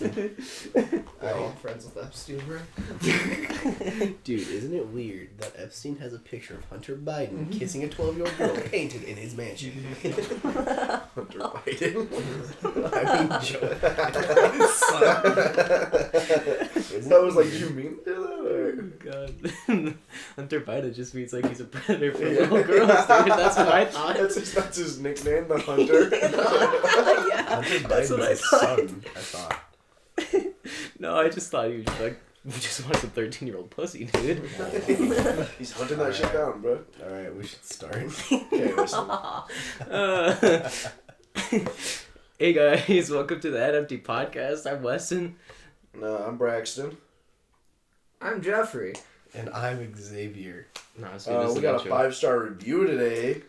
Weston. We're all friends with Epstein, bro. Dude, isn't it weird that Epstein has a picture of Hunter Biden kissing a 12-year-old girl painted in his mansion? Hunter Biden. I mean, Joe. That was like, you mean to do that? God. Hunter Biden just means like he's a predator for little girls, dude. That's what I thought. That's his nickname, the Hunter. Yeah. Hunter That's Biden's what I his thought. son, I thought. No, I just thought he was like, we just want some 13-year-old pussy, dude. He's hunting that shit down, bro. Alright, we should start. Okay, listen. Hey guys, welcome to the NFT podcast. I'm Weston. No, I'm Braxton. I'm Geoffery. And I'm Xavier. No, We got a 5-star review today.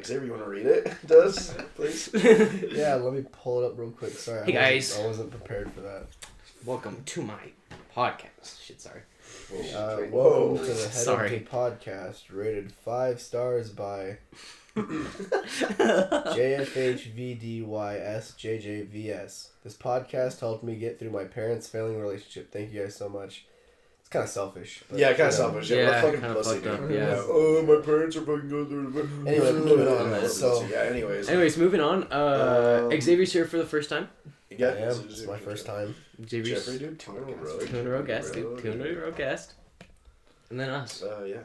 Xavier, you want to read it? Does please? Yeah, let me pull it up real quick. Sorry, Hey, guys. I wasn't prepared for that. Welcome to my podcast. Shit, sorry. Welcome to the Head Sorry. Empty Podcast, rated 5 stars by JFHVDYSJJVS. This podcast helped me get through my parents' failing relationship. Thank you guys so much. It's kind of selfish. But, Yeah, kind of you know. selfish. Yeah, Yeah, we're fucking kinda pussy, fucked up, dude. yeah. Oh, my parents are fucking going through. Anyway, moving on. We're So, pussy. Yeah. Anyways, Moving on. Xavier's here for the first time. yeah, it's my first time. Xavier's Jeffrey, dude, 2 in a row. 2 in a row guest, dude. 2 in a row guest. And then us. Yeah.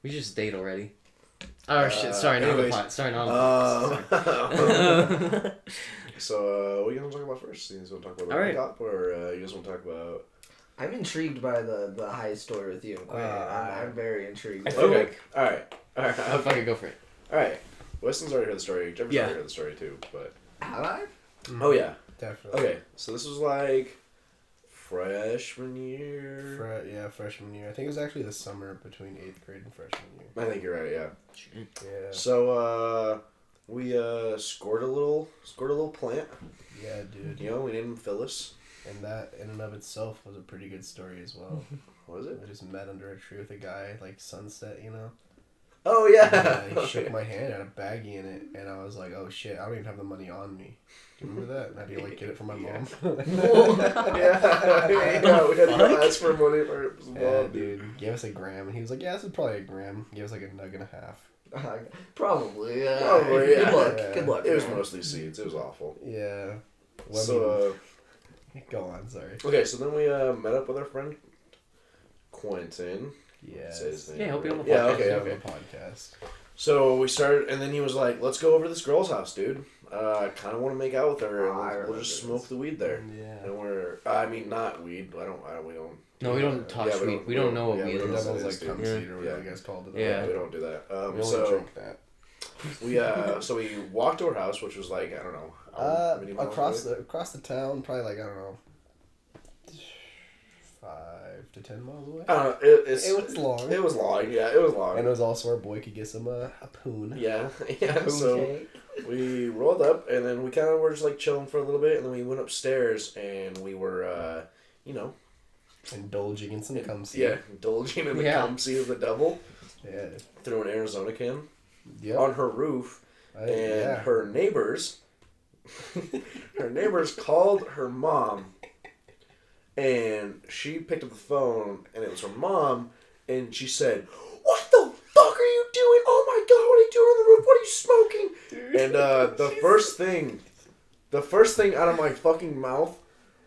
We just date already. Oh shit! Sorry, not the anyways, plot. Sorry, not the So, what are you gonna talk about first? You guys want to talk about the All right. cop, or you guys want to talk about? I'm intrigued by the high story with you and Quinn. I'm very intrigued. I feel Okay. like- All right. I'll fucking go for it. All right. Weston's already heard the story. Jeffrey's Yeah. already heard the story too. But Have I? oh yeah. Definitely. Okay. So this was like freshman year. Freshman year. I think it was actually the summer between 8th grade and freshman year. I think you're right. Yeah. Yeah. So we scored a little plant. Yeah, dude. You know, we named him Phyllis. And that, in and of itself, was a pretty good story as well. What was it? I just met under a tree with a guy, like sunset, you know? Oh And, yeah. he shook my hand, had a baggie in it, and I was like, oh shit, I don't even have the money on me. Do you remember that? And I had to like get it from my mom. yeah. We had to go ask for money for his mom, Yeah, dude. dude. Gave us a gram, and he was like, yeah, this is probably a gram. Gave us like a nug and a half. Probably. Yeah. Probably, yeah. Good luck. Yeah. Good luck. It was man. mostly seeds. It was awful. Yeah. Well, So, go on, sorry. okay, so then we met up with our friend Quentin. Yeah. Say his name, Yeah, he'll be on right? the Yeah, podcast. okay, On okay. the podcast. So we started, and then he was like, let's go over to this girl's house, dude. I kind of want to make out with her, Oh, I and we'll remember just this. smoke the weed there. Yeah. And not weed. We don't. No, we don't touch Yeah, weed. We don't know what yeah, weed we don't is. know That what was it like is, dude. cum Yeah. seed or whatever you guys called it. Yeah. We don't do that. We only So drink that. so we walked to her house, which was like, I don't know, how many miles away? Across the town, probably like, I don't know, 5 to 10 miles away. I don't know. It was long. It was long. Yeah, it was long. And it was also our boy could get some a poon. Yeah. So we rolled up, and then we kind of were just like chilling for a little bit, and then we went upstairs, and we were, Indulging in some cum seed. yeah, indulging in the cum seed of the devil Yeah. through an Arizona can Yep. on her roof, and her neighbors called her mom, and she picked up the phone, and it was her mom, and she said, "What the fuck are you doing? Oh my god, what are you doing on the roof? What are you smoking?" And the first thing out of my fucking mouth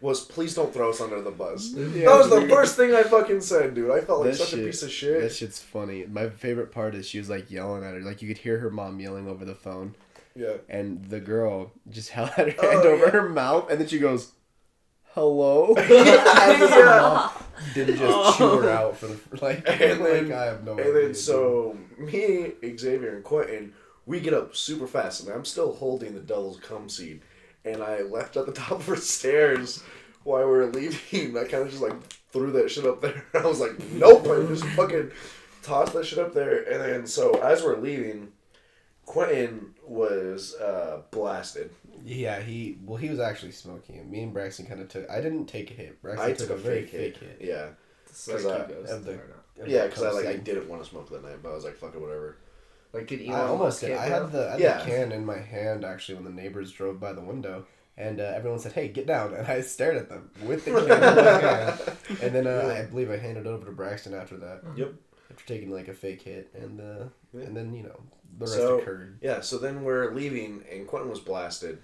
was, "Please don't throw us under the bus." Yeah, That was the dude. first thing I fucking said, dude. I felt like That such a shit- piece of shit. That shit's funny. My favorite part is she was like yelling at her. Like you could hear her mom yelling over the phone. Yeah. And the girl just held her hand Oh, over yeah. her mouth, and then she goes, "Hello." Yeah. Didn't just chew her out for the And then, I have no and idea. then so me, Xavier, and Quentin, we get up super fast, and I'm still holding the devil's cum seed, and I left at the top of her stairs while we were leaving. I kind of just like threw that shit up there. I was like, nope, I just fucking tossed that shit up there, and then so as we're leaving, Quentin was blasted. Yeah, he was actually smoking it. Me and Braxton kind of took. I didn't take a hit. Braxton I took a very fake hit. Yeah. So Because keep I- going. of the- Or not. Yeah, because I Cocaine. didn't want to smoke that night, but I was like, fuck it, whatever. Like, did I Elon almost Musk did. hit, I bro? had the Yeah. can in my hand actually when the neighbors drove by the window, And everyone said, "Hey, get down!" And I stared at them with the candle in my hand. And then I believe I handed it over to Braxton after that. Yep. After taking like a fake hit, and then the rest So, occurred. Yeah. So then we're leaving, and Quentin was blasted,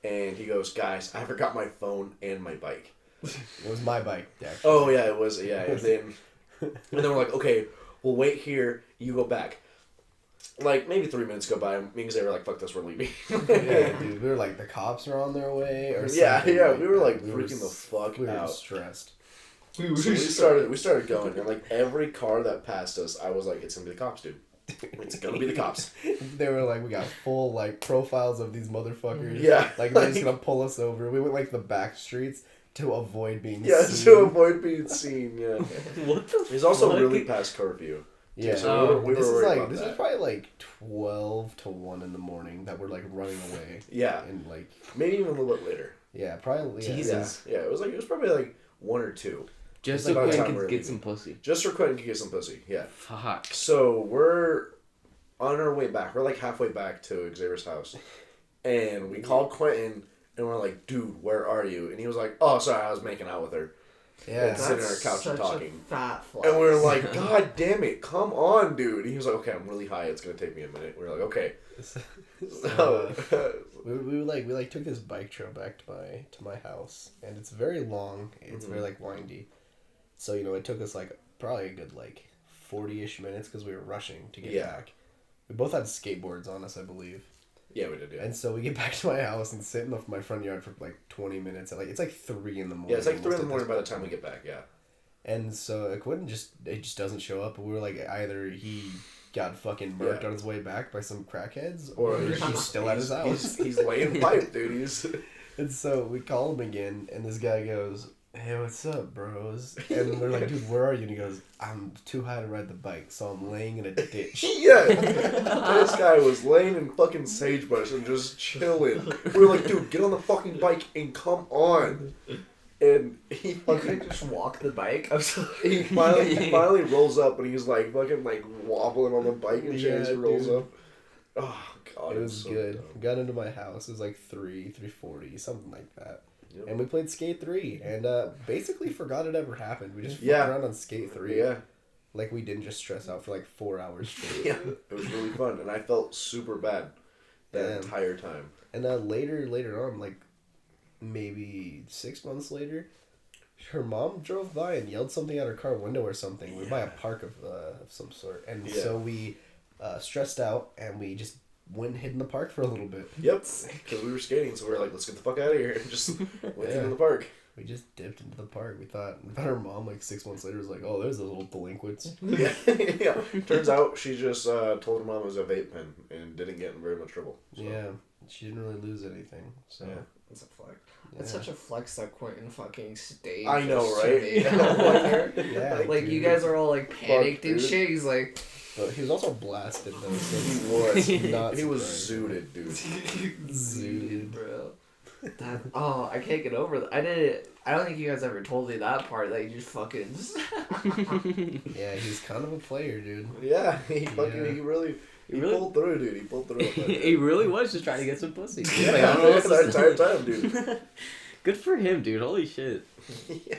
and he goes, "Guys, I forgot my phone and my bike." It was my bike, actually. Oh yeah, it was. Yeah. And then we're like, "Okay, we'll wait here. You go back." Like, maybe 3 minutes go by, and me and Xavier were like, "Fuck this, we're leaving." Yeah, dude. We were like, the cops are on their way, or Yeah, something. yeah. We were like we freaking the fuck we were out. stressed. So we started going, and like every car that passed us, I was like, "It's gonna be the cops, dude. It's gonna be the cops." They were like, we got full like profiles of these motherfuckers. Yeah, like they're just gonna pull us over. We went like the back streets to avoid being seen. to avoid being seen. Yeah. What the? He's also fuck? really past curfew. Yeah, So we were this is worried like about this that. is probably like 12 to 1 in the morning that we're like running away. Yeah, And like maybe even a little bit later. yeah, probably yeah. Jesus. Yeah, it was probably like 1 or 2, Just It's so about Quinn time we're could leaving. get some pussy. just so Quentin could get some pussy. Yeah. Fuck. So we're on our way back. We're like halfway back to Xavier's house, and we called Quentin, and we're like, "Dude, where are you?" And he was like, "Oh, sorry, I was making out with her." Yeah. It's sitting on our couch and talking. A fat flex. And we were like, "God damn it, come on, dude." And he was like, "Okay, I'm really high. It's gonna take me a minute." We were like, "Okay." So, we took this bike trail back to my house, and it's very long. It's very like windy, so it took us like probably a good like 40-ish minutes because we were rushing to get back. We both had skateboards on us, I believe. yeah, we did. Yeah. And so we get back to my house and sit in my front yard for like 20 minutes. And it's like 3 in the morning. Yeah, it's like 3 in the almost morning at by the this time we point. get back. Yeah. And so it just doesn't show up. We were like, either he got fucking murked on his way back by some crackheads, or he's still at his house. He's laying pipe, dude. And so we call him again, and this guy goes, "Hey, what's up, bros?" And we're like, "Dude, where are you?" And he goes, "I'm too high to ride the bike, so I'm laying in a ditch." Yeah, this guy was laying in fucking sagebrush and just chilling. We were like, "Dude, get on the fucking bike and come on." And he You fucking could just walk the bike. I'm sorry. he finally rolls up, and he's like fucking like wobbling on the bike and shit as he rolls dude. up. Oh god, It was so good. dumb. We got into my house. It was like 3:40, something like that. Yep. And we played Skate 3, and basically forgot it ever happened. We just fucked Yeah. around on Skate 3. Yeah, Like we didn't just stress out for like 4 hours straight. yeah, it was really fun, and I felt super bad that Damn. entire time. And later on, like maybe 6 months later, her mom drove by and yelled something out her car window or something. We were by a park of some sort, and so we stressed out and we just went and hid in the park for a little bit. Yep, because we were skating, so we were like, "Let's get the fuck out of here," and just went into the park. We just dipped into the park. We thought her mom like 6 months later was like, "Oh, there's those little delinquents." Yeah, yeah. Turns out she just told her mom it was a vape pen and didn't get in very much trouble. So. Yeah, she didn't really lose anything. So Yeah. That's a flex. yeah. It's such a flex that Quentin fucking stayed. I know, just right? to make out. Yeah, Like dude. you guys are all like panicked and dude. shit. He's like, But he was also blasted though. So He was. not He was surprising. zooted, dude. Zooted. bro. That, I can't get over that. I don't think you guys ever told me that part. That you just fucking. Yeah, he's kind of a player, dude. Yeah, he fucking Yeah. he really Really? pulled through, dude. He pulled through. He really was just trying to get some pussy. Yeah, Like, I don't know what that else to entire say. time, dude. Good for him, dude. Holy shit. Yeah.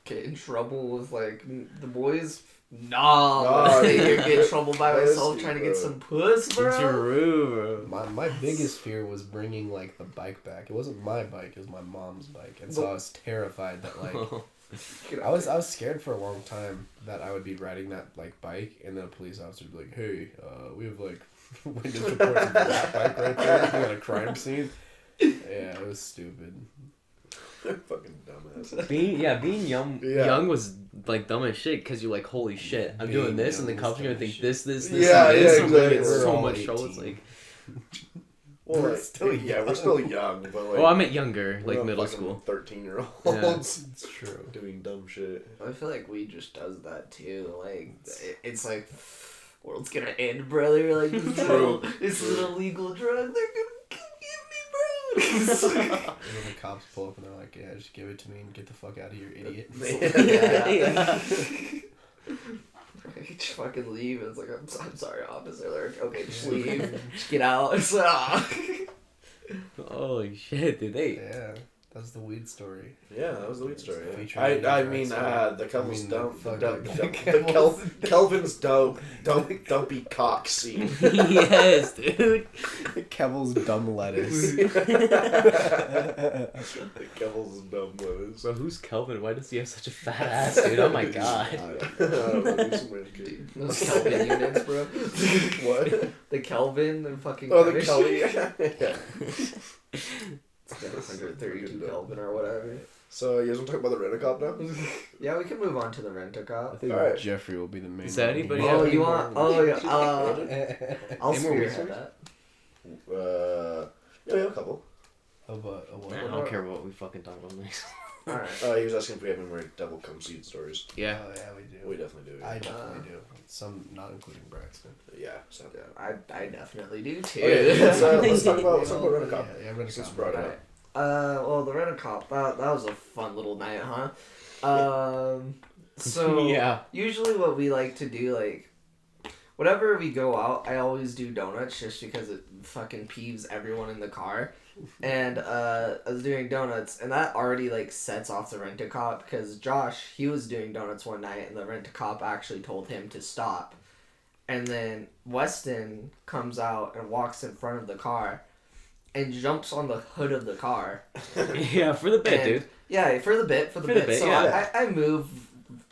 Get in trouble with like the boys. Nah, Nah, I dude. get in trouble by myself Pussy, trying to bro. get some puss, bro. It's true, bro. My biggest fear was bringing like the bike back. It wasn't my bike; it was my mom's bike, and so I was terrified that like I was scared for a long time that I would be riding that like bike, and then a police officer would be like, "Hey, we have like witness reports of that bike right there. We got a crime scene." Yeah, it was stupid. Fucking dumbass. Being young, Yeah. young was like dumb as shit because you're like, holy shit, I'm Being doing this, and the young cops was are gonna dumb as think shit. this, Yeah, and this. yeah, and, like, exactly. it's We're so all much trouble. 18. It's like, Well, We're like, still yeah, we're still young, but like. oh, I meant younger, we're like not middle fucking school. 13-year-olds It's true. doing dumb shit. I feel like weed just does that too. Like it's like world's gonna end, brother. Like this is True, this is true. an illegal drug. They're gonna get me, bro. And then the cops pull up and they're like, "Yeah, just give it to me and get the fuck out of here, idiot." Yeah. You just fucking leave, and it's like, I'm sorry, officer. They're like, okay, just leave, just get out. It's like, Holy shit, dude. Yeah, that's the weed story. Yeah, that was the weed story. Featuring I mean, Braxton. the Kelvin's Kelvin's- Kelvin's dumpy cock scene. Yes, dude. Kevil's dumb lettuce. The Kelvin's dumb lettuce. Bro, who's Kelvin? Why does he have such a fat ass, dude? Oh my god. I don't know, he's some weird kid. Dude, those Kelvin units, bro. What? The Kelvin, the fucking. Oh, the Kelvin. Kelvin. Yeah. It's got 132 Kelvin or whatever. So, you guys want to talk about the Rent-A-Cop now? Yeah, we can move on to the I Rent-A-Cop. think Alright. Geoffrey will be the main. Is that one. anybody Oh, have you any want? more- Oh, yeah. I'll Any more spearhead research? that. Yeah, we have a couple. About a what? Man, I don't care what we fucking talk about next. Alright. He was asking if we have any more devil come seed stories. Yeah. Oh yeah, we do. We definitely do. Yeah. I definitely do. Some not including Braxton. Yeah, so. I definitely do too. Okay, let's talk about Rent-A-Cop. Yeah, Rent-A-Cop. Since we brought it up. Alright. Well, the Rent-A-Cop, that was a fun little night, huh? So Yeah. usually what we like to do, like, whenever we go out, I always do donuts just because it fucking peeves everyone in the car. And I was doing donuts, and that already like sets off the Rent-A-Cop because Josh, he was doing donuts one night, and the Rent-A-Cop actually told him to stop. And then Weston comes out and walks in front of the car and jumps on the hood of the car. Yeah, for the bit, And- dude. Yeah, for the bit. So yeah. I move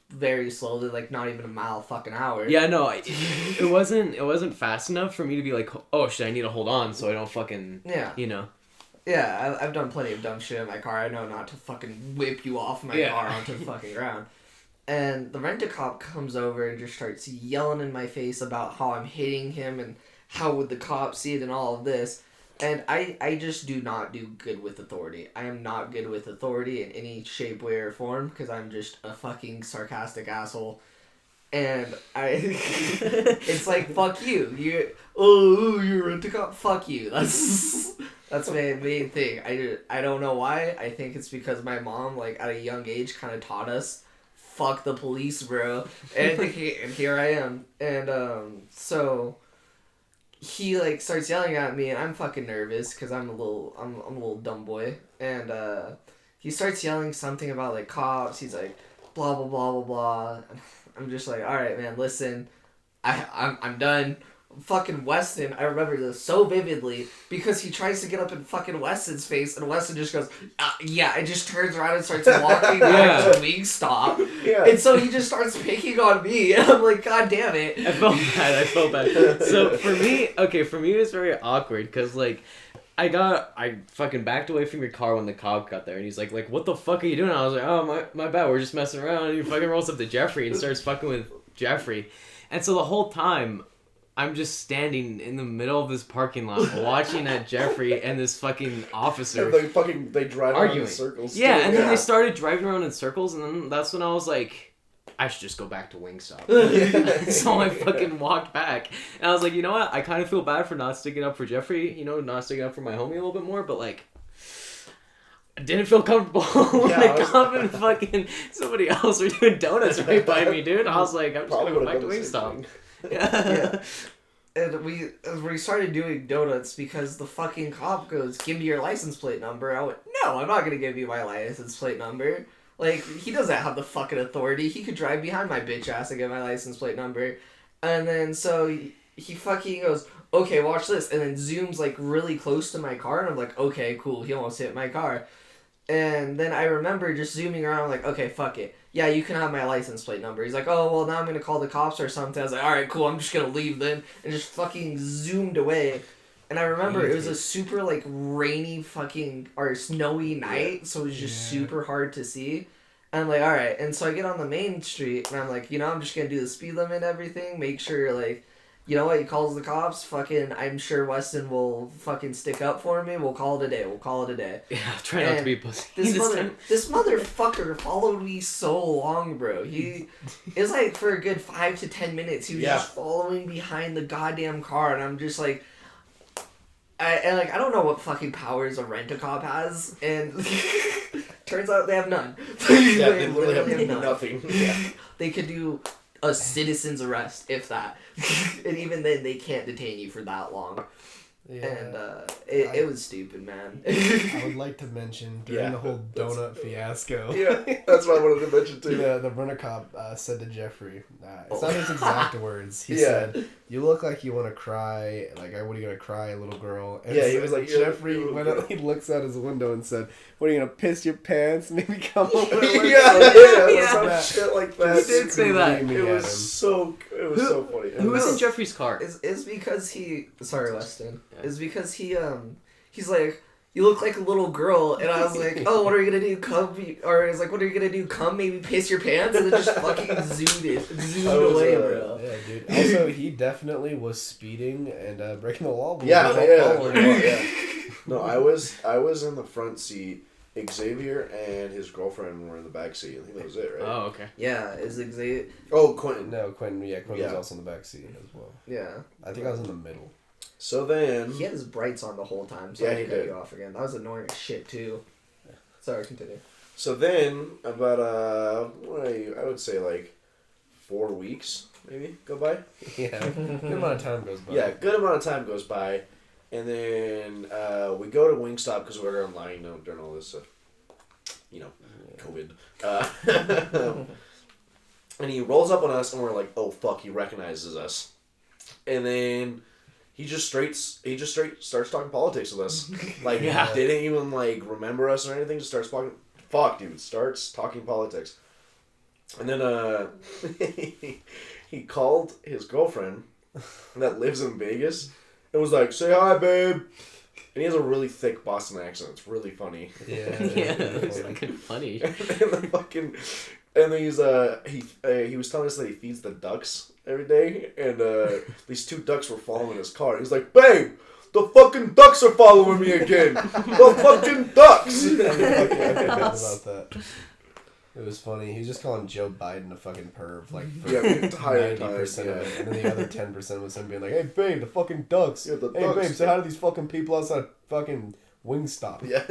very slowly, like not even a mile fucking hour. Yeah, no, it wasn't fast enough for me to be like, oh shit, I need to hold on so I don't fucking, Yeah. you know. Yeah, I've done plenty of dumb shit in my car. I know not to fucking whip you off my Yeah. car onto the fucking ground. And the Rent-A-Cop comes over and just starts yelling in my face about how I'm hitting him and how would the cop see it and all of this. And I just do not do good with authority. I am not good with authority in any shape, way, or form because I'm just a fucking sarcastic asshole. And it's like, fuck you. You're a Rent-A-Cop. Fuck you. That's my main thing. I don't know why. I think it's because my mom, like, at a young age kind of taught us, fuck the police, bro. And here I am. And, so he, like, starts yelling at me, and I'm fucking nervous because I'm a little dumb boy. And, he starts yelling something about, like, cops. He's like, blah, blah, blah, blah, blah. I'm just like, all right, man, listen, I'm done. Fucking Weston, I remember this so vividly because he tries to get up in fucking Weston's face, and Weston just goes, yeah, and just turns around and starts walking back to Wingstop. Yeah. And so he just starts picking on me, and I'm like, God damn it. I felt bad. So for me it was very awkward because like I fucking backed away from your car when the cop got there, and he's like, what the fuck are you doing? I was like, oh, my bad, we're just messing around. And he fucking rolls up to Geoffrey and starts fucking with Geoffrey. And so the whole time, I'm just standing in the middle of this parking lot watching at Geoffrey and this fucking officer And they drive around arguing. in circles. Yeah, too. and then they started driving around in circles, and then that's when I was like, I should just go back to Wingstop. So I fucking walked back. And I was like, you know what? I kind of feel bad for not sticking up for Geoffrey, you know, not sticking up for my homie a little bit more, but like, I didn't feel comfortable when Yeah, I come and fucking somebody else were doing donuts right by me, dude. I was like, I'm just Probably gonna go back to would've done the same Wingstop. Yeah. And we started doing donuts because the fucking cop goes, give me your license plate number. I went, no, I'm not going to give you my license plate number. Like, he doesn't have the fucking authority. He could drive behind my bitch ass and get my license plate number. And then, so, he fucking goes, okay, watch this. And then zooms, like, really close to my car. And I'm like, okay, cool. He almost hit my car. And then I remember just zooming around, like, okay, fuck it. Yeah, you can have my license plate number. He's like, oh, well, now I'm going to call the cops or something. I was like, all right, cool, I'm just going to leave then. And just fucking zoomed away. And I remember it was a super, like, rainy fucking, or snowy night, so it was just super hard to see. And I'm like, all right. And so I get on the main street, and I'm like, you know, I'm just going to do the speed limit and everything, make sure, like, you know what, he calls the cops, fucking, I'm sure Weston will fucking stick up for me, we'll call it a day. Yeah, try not to be a pussy. This motherfucker followed me so long, bro. It was like for a good 5 to 10 minutes, he was just following behind the goddamn car, and I'm just like, I don't know what fucking powers a Rent-A-Cop has, and turns out they have none. Yeah, they literally have nothing. Yeah. They could do a citizen's arrest, if that. And even then, they can't detain you for that long. Yeah. And it was stupid, man. I would like to mention during the whole donut fiasco. Yeah, that's what I wanted to mention too. The runner cop said to Geoffrey, it's not his exact words. He said, "You look like you want to cry. Like, what are you gonna cry, little girl?" And he was like, Geoffrey went up, he looks out his window and said, "What are you gonna piss your pants? Maybe come over." Some shit like that. He did say that. It was so funny. Who was in Jeffrey's car? It's because he. Sorry, Weston. Yeah. It's because he's like, "You look like a little girl," and I was like, "Oh, what are you gonna do? Come?" Or it's like, "What are you gonna do? Come? Maybe piss your pants?" And then just fucking zoomed away, bro. Yeah, dude. Also, he definitely was speeding and breaking the law. Yeah. No, I was in the front seat. Xavier and his girlfriend were in the back seat. I think that was it, right? Oh, okay. Yeah, is Xavier? Oh, Quentin. No, Quentin. Yeah, Quentin was also in the back seat as well. Yeah. I think I was in the middle. So then... He had his brights on the whole time, so I didn't cut you off again. That was annoying as shit, too. Yeah. Sorry, continue. So then, about, I would say, like, 4 weeks, maybe, go by? Yeah, good amount of time goes by. Yeah, good amount of time goes by. And then we go to Wingstop because we were online during all this, COVID. And he rolls up on us, and we're like, "Oh fuck!" He recognizes us, and then he just straight starts talking politics with us. Like, didn't even like remember us or anything. Just starts talking. Fuck, dude, starts talking politics, and then he called his girlfriend that lives in Vegas. It was like, "Say hi, babe." And he has a really thick Boston accent. It's really funny. Yeah, it's fucking funny. And then he was telling us that he feeds the ducks every day, and these 2 ducks were following his car. He's like, "Babe, the fucking ducks are following me again. The fucking ducks." About that. It was funny. He was just calling Joe Biden a fucking perv, like, for 90% of it. And then the other 10% was him being like, "Hey, babe, the fucking ducks. Hey, babe, say hi to these fucking people outside fucking Wingstop." Yeah.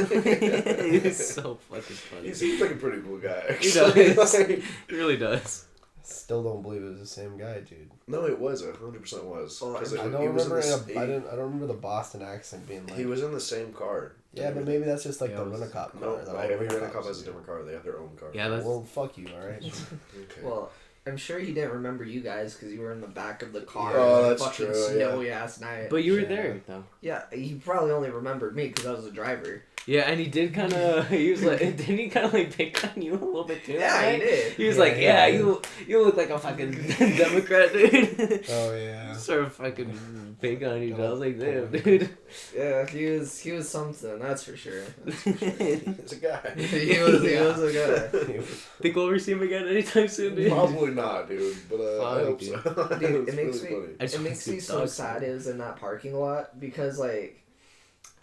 He's so fucking funny. He seems like a pretty cool guy, actually. He does. He really does. Still don't believe it was the same guy, dude. No, it was. 100% was. I don't remember the Boston accent being like... He was in the same car. Yeah, but maybe that's just like the rent-a-cop car. No, every rent-a-cop has a different car. They have their own car. Yeah, well, fuck you, alright? Okay. Well, I'm sure he didn't remember you guys because you were in the back of the car. Oh, that's fucking true. Snowy ass night. But you were there though. Yeah, he probably only remembered me because I was the driver. Yeah, and he did kind of. He was like, didn't he kind of like pick on you a little bit too? Yeah, right? he did. He was like, you look like a fucking Democrat, dude. Oh yeah. Sort of fucking pick on you. I was like, damn, dude. Yeah, he was something. That's for sure. He's a guy. he was a guy. Think we'll ever see him again anytime soon, dude? Probably not, dude. But I hope so. Dude, it really makes me so sad it was in that parking lot because like.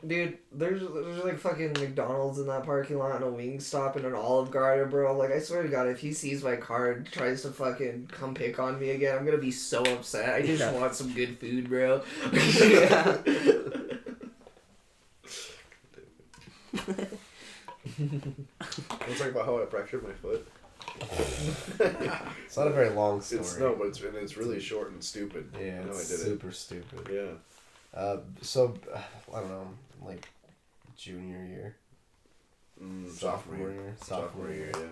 Dude, there's like fucking McDonald's in that parking lot and a Wingstop and an Olive Garden, bro. Like, I swear to God, if he sees my car and tries to fucking come pick on me again, I'm gonna be so upset. I just want some good food, bro. Yeah. Let's talk about how I fractured my foot. It's not a very long story. But it's really short and stupid. Yeah, it's super stupid. Yeah. So, I don't know, like, junior year? Sophomore year, yeah.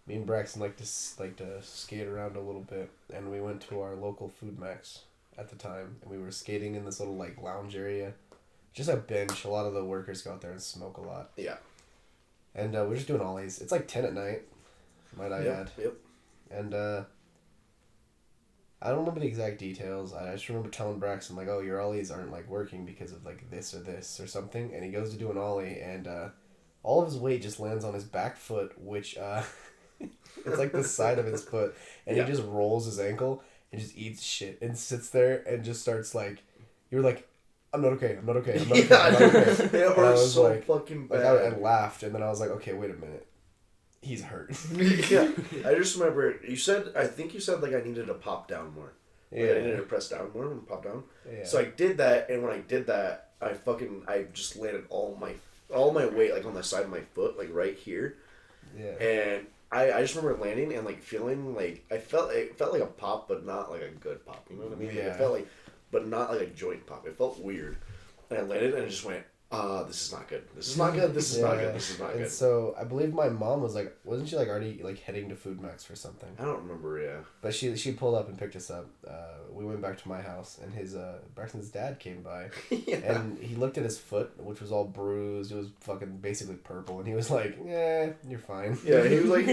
Me and Braxton like to skate around a little bit, and we went to our local Food Max at the time, and we were skating in this little, like, lounge area. Just a bench. A lot of the workers go out there and smoke a lot. Yeah. And we're just doing ollies. It's like 10 at night, might I add. Yep. And, I don't remember the exact details. I just remember telling Braxton, like, "Oh, your ollies aren't, like, working because of, like, this or something." And he goes to do an ollie, and all of his weight just lands on his back foot, which it's like the side of his foot. And he just rolls his ankle and just eats shit and sits there and just starts, like, you're like, I'm not okay. I'm not okay. It hurts so fucking bad. I laughed, and then I was like, okay, wait a minute. He's hurt. Yeah. I just remember, I think you said, like, I needed to pop down more. Like, I needed to press down more and pop down. Yeah. So I did that, and when I did that, I just landed all my weight, like, on the side of my foot, like, right here. Yeah. And I just remember landing and, like, feeling, like, it felt like a pop, but not, like, a good pop. You know what I mean? Yeah. Like, it felt like, but not, like, a joint pop. It felt weird. And I landed and I just went, this is not good. This is not good. This is not good. This is not and good. So I believe my mom was like, wasn't she like already like heading to Food Max for something? I don't remember, yeah. But she pulled up and picked us up. We went back to my house, and his Braxton's dad came by, Yeah. and he looked at his foot, which was all bruised. It was fucking basically purple, and he was like, "Yeah, you're fine." Yeah, he was like,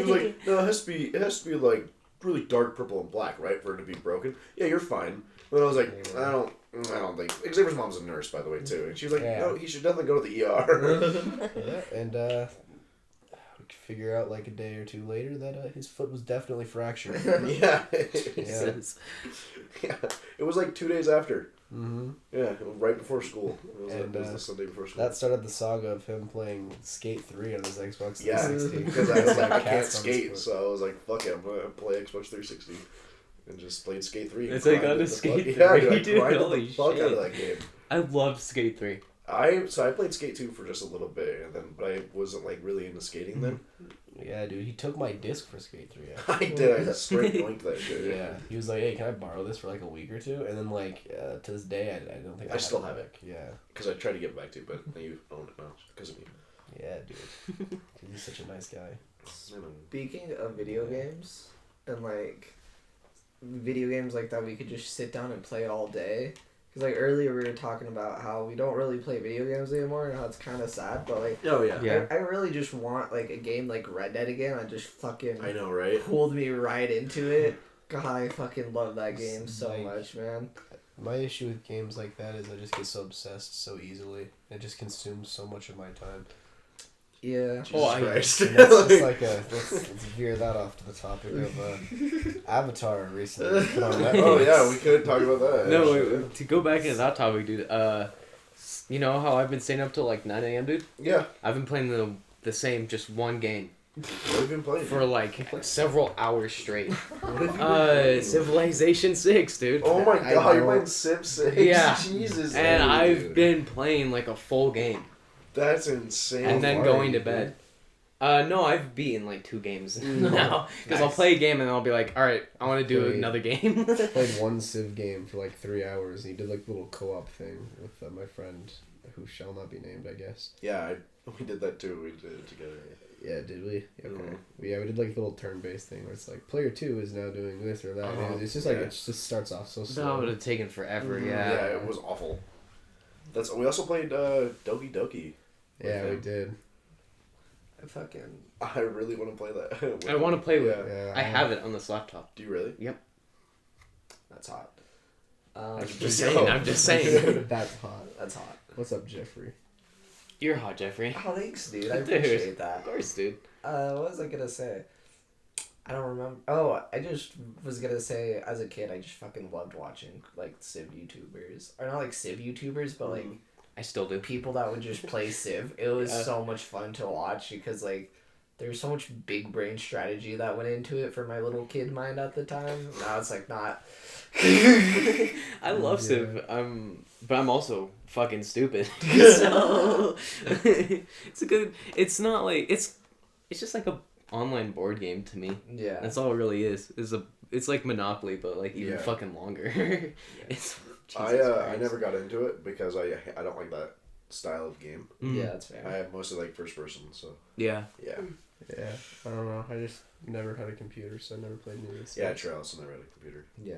no, it has to be like really dark purple and black, right, for it to be broken. Yeah, you're fine. But I was like, I don't think. Xavier's mom's a nurse, by the way, too, and she was like, no, he should definitely go to the ER. Yeah, and we could figure out like a day or two later that his foot was definitely fractured. Yeah. Jesus. Yeah, it was like 2 days after. Mm-hmm. Yeah, it was right before school. It was the Sunday before school. That started the saga of him playing Skate 3 on his Xbox 360. Yeah, because I was like, I can't Cast on his skate, foot. so I was like, fuck it, I'm gonna play Xbox 360. And just played Skate 3. It's like on grinded the the Skate fuck- 3, Yeah, dude, I dude, grinded holy the fuck out shit. of that game. I loved Skate 3. So I played Skate 2 for just a little bit, but I wasn't like really into skating then. Yeah, dude, he took my disc for Skate 3. I did. I just straight yoinked that shit. Yeah, he was like, "Hey, can I borrow this for like a week or two?" And then like to this day, I don't think I still have it. Yeah, Because I tried to get it back to you, but you own it now because of me. yeah, dude. 'Cause he's such a nice guy. Speaking of video games, and like video games like that we could just sit down and play all day. Because like earlier we were talking about how we don't really play video games anymore and how it's kind of sad, but like Oh yeah. Yeah. I really just want like a game like Red Dead again. I just fucking I know, right? pulled me right into it. God, I fucking love that game so Like- much, man. My issue with games like that is I just get so obsessed so easily. It just consumes so much of my time. Yeah. Jesus Oh, I- Christ. And that's just like let's veer that off to the topic of Avatar recently. Put on Oh Netflix. yeah, we could talk about that. No, actually. wait, to go back into that topic, dude. You know how I've been staying up till like 9 a.m., dude? Yeah. I've been playing the same just one game What have you been playing? for like several hours straight. What have you been playing? Civilization 6, dude. Oh my I god, you're know. playing Sim 6? Yeah. Jesus. And dude. I've been playing like a full game That's insane. and then far are going you, to bed. No, I've beaten like 2 games now. Because I'll Nice. play a game and then I'll be like, alright, I want to do Wait. another game. Played one Civ game for like 3 hours, and he did like a little co-op thing with my friend, who shall not be named, I guess. Yeah, we did that too. We did it together. Yeah, did we? Okay. Mhm. Yeah, we did like a little turn-based thing where it's like player 2 is now doing this or that. And it's just like yeah. it just starts off so That slow. would have taken forever, Mhm. yeah. Yeah, it was awful. We also played Doki Doki. Yeah, with we him. did. I fucking I really want to play that. I want to play with Yeah. Yeah, I have it on this laptop. Do you really? that's hot. I'm Just just go. saying, I'm just saying. That's hot. That's hot. What's up, Geoffery? You're hot, Jeffrey. Oh, thanks, dude. I Dude. appreciate that. Of course, dude. What was I gonna say? I don't remember. Oh, I just was gonna say, as a kid, I just fucking loved watching like Civ YouTubers, or not like Civ YouTubers, but like I still do. people that would just play Civ. It was Yeah. so much fun to watch because like there's so much big brain strategy that went into it for my little kid mind at the time. Now it's like not. I love Yeah. Civ, but I'm also fucking stupid. So it's a good. It's not like it's just like a online board game to me. Yeah. That's all it really is. It's like Monopoly, but like even Yeah. fucking longer. It's. I Jesus I Christ. never got into it because I don't like that style of game. Mm. Yeah, that's fair. I have mostly like first person, so Yeah. yeah. Yeah, I don't know. I just never had a computer, so I never played any of this. Yeah, true. I also never had a computer. Yeah.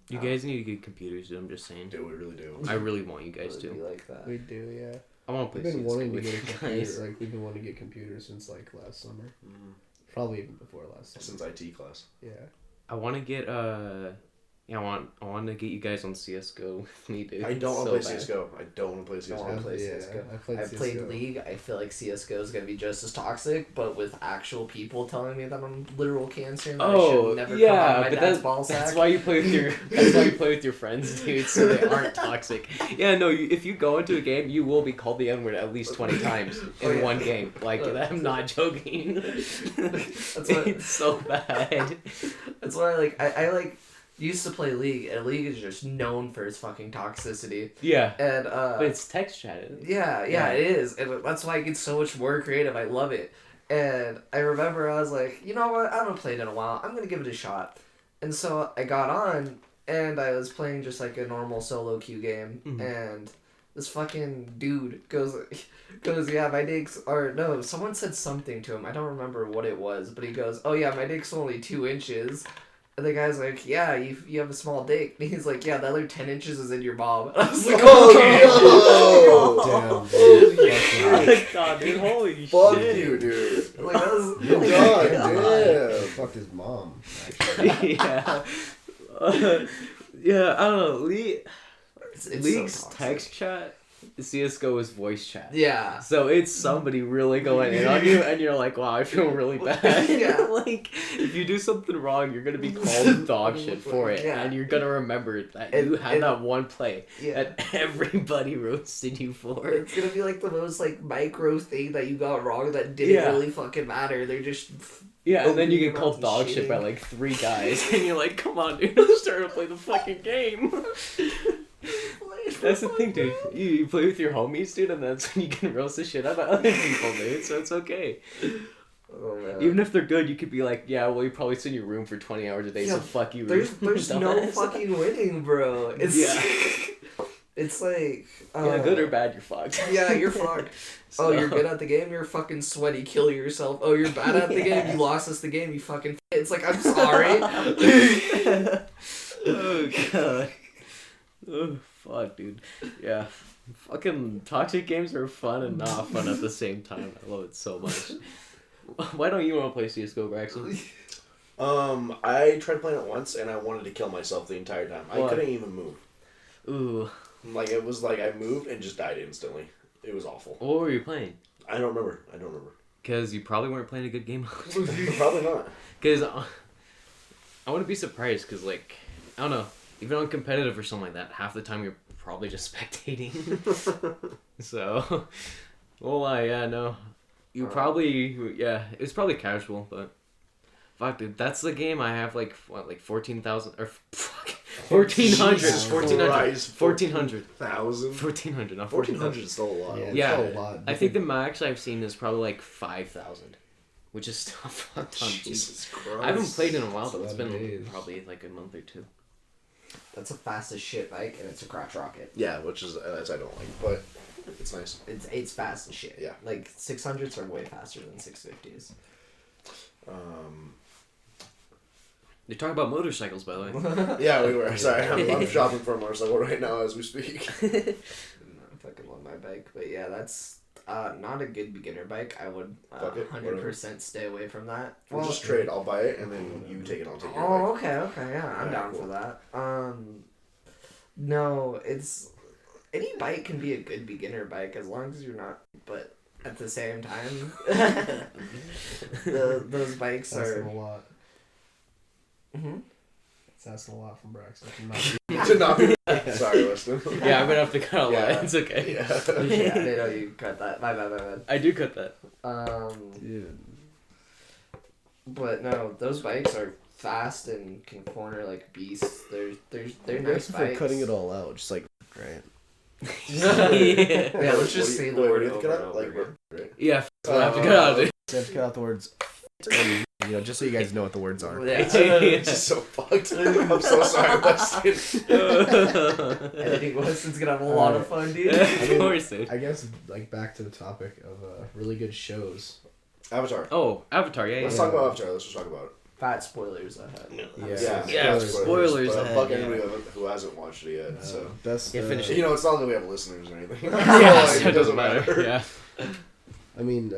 You guys need to get computers, dude. I'm just saying. Do we really do? I really want you guys Would be to. like that. We do, yeah. I want to We've play been CS:GO wanting to with get a you computer. guys. Like we've been wanting to get computers since like last summer. Mm. Probably even before last summer. Since IT class. Yeah. I want to get Yeah, I want to get you guys on CS:GO with me, dude. I don't want So to play bad. CS:GO. I don't want to play Don't wanna CS:GO. play Yeah, CS:GO. I played I played CS:GO. League. I feel like CS:GO is gonna be just as toxic, but with actual people telling me that I'm literal cancer and that I Oh should never come out yeah, of my but dad's ball sack. that's why you play with your that's why you play with your friends, dude. So they aren't toxic. Yeah, no. If you go into a game, you will be called the N-word at least 20 times in Oh, yeah. one game. Like I'm not joking. That's what- It's so bad. That's why I like used to play League, and League is just known for its fucking toxicity. Yeah, And but it's text chatted. yeah, it is, and that's why it gets so much more creative. I love it. And I remember I was like, you know what? I haven't played in a while. I'm gonna give it a shot. And so I got on, and I was playing just like a normal solo queue game, Mhm. and this fucking dude goes, yeah, my dick's, or no, someone said something to him. I don't remember what it was, but he goes, oh yeah, my dick's only 2 inches. And the guy's like, yeah, you have a small dick. And he's like, yeah, the other 10 inches is in your bomb. And I was like, Oh, Damn, dude. God, dude, holy fuck shit. you, dude. like, that was, God Yeah. damn. Fucked his mom. Actually. Yeah. Yeah, I don't know. it's League's so toxic. text chat, CSGO is voice chat. Yeah. So it's somebody really going in on you, and you're like, wow, I feel really bad. Yeah. Like, if you do something wrong, you're gonna be called dog shit for it, Yeah. and you're gonna remember that And- you had and- that one play Yeah. that everybody roasted you for. It's gonna be like the most like micro thing that you got wrong that didn't Yeah. really fucking matter. They're just Yeah, and then you get Opening called your mouth dog and shit by shitting. like 3 guys, and you're like, come on, dude, I'm starting to play the fucking game. That's the thing, dude. You play with your homies, dude, and that's when you can roast the shit out of other people, dude, so it's okay. Oh, man. Even if they're good, you could be like, yeah, well, you probably sit in your room for 20 hours a day, Yeah, so fuck you. There's no dumbass. fucking winning, bro. It's Yeah. it's like Yeah, good or bad, you're fucked. Yeah, you're fucked. So- Oh, you're good at the game. You're fucking sweaty. Kill yourself. Oh, you're bad at the game. You lost us the game. You fucking. It's like I'm sorry. Oh god. Oh fuck, dude. Yeah. Fucking toxic games are fun and not fun at the same time. I love it so much. Why don't you want to play CSGO, Braxton? I tried playing it once and I wanted to kill myself the entire time. Why? I couldn't even move. Ooh. Like, it was like I moved and just died instantly. It was awful. What were you playing? I don't remember. Because you probably weren't playing a good game. Probably not. Because I wouldn't be surprised, because, like, I don't know, even on competitive or something like that, half the time you're probably just spectating. So, well, yeah, no. You probably, yeah, it's probably casual, but fuck, dude, that's the game I have, like, what, like 14,000, or fuck, 1,400, Jesus 1,400, Christ, 1,400, 1,000? 1,400, not 1,400 1,400. is still a lot. Yeah, Yeah, it's a lot. I think the max I've seen is probably like 5,000, which is still a fuck ton. Jesus Christ. I haven't played in a while, That's a though. It's lot of been days. probably like a month or 2. That's a fast as shit bike, and it's a crotch rocket. Yeah, which is that's I don't like, but it's nice. It's fast as shit. Yeah. Like 600s are way faster than 650s. They're talking about motorcycles, by the way. Yeah, we were. Sorry, I'm shopping for a motorcycle right now as we speak. I fucking love my bike, but yeah, that's not a good beginner bike. I would Fuck it, 100% stay away from that. We'll just trade. I'll buy it and then you take it. I'll take your Oh, bike. okay, yeah, I'm Alright, down cool. for that. No, it's any bike can be a good beginner bike as long as you're not. But at the same time, those bikes That's are. asking a lot. Mm-hmm. It's asking a lot from Braxton. To not be. Sorry, Weston. Yeah, I'm gonna have to cut out Yeah. that. It's okay. Yeah. Yeah, I know you cut that. My bad. I do cut that. Dude. But no, those bikes are fast and can corner like beasts. They're I'm nice for bikes. cutting it all out, just like right. Yeah. Yeah, let's just say the Wait, word what do you over cut and out? over Like, again. right? Yeah, so I have to cut out, dude. So I have to cut out the words, and, you know, just so you guys know what the words are. Yeah. It's just so fucked. I'm so sorry, Weston. Editing Weston's gonna have a lot of fun, dude. Of course, dude. I guess, like, back to the topic of really good shows. Avatar. Oh, Avatar, yeah, Let's yeah. talk about Avatar. Let's just talk about it. Fat spoilers ahead. Yeah, Yeah, spoilers But ahead, fuck yeah. anybody who hasn't watched it yet. So Best. Yeah, finish you know, it's not that we have listeners or anything. Yeah, Like, so it doesn't matter. Yeah. I mean,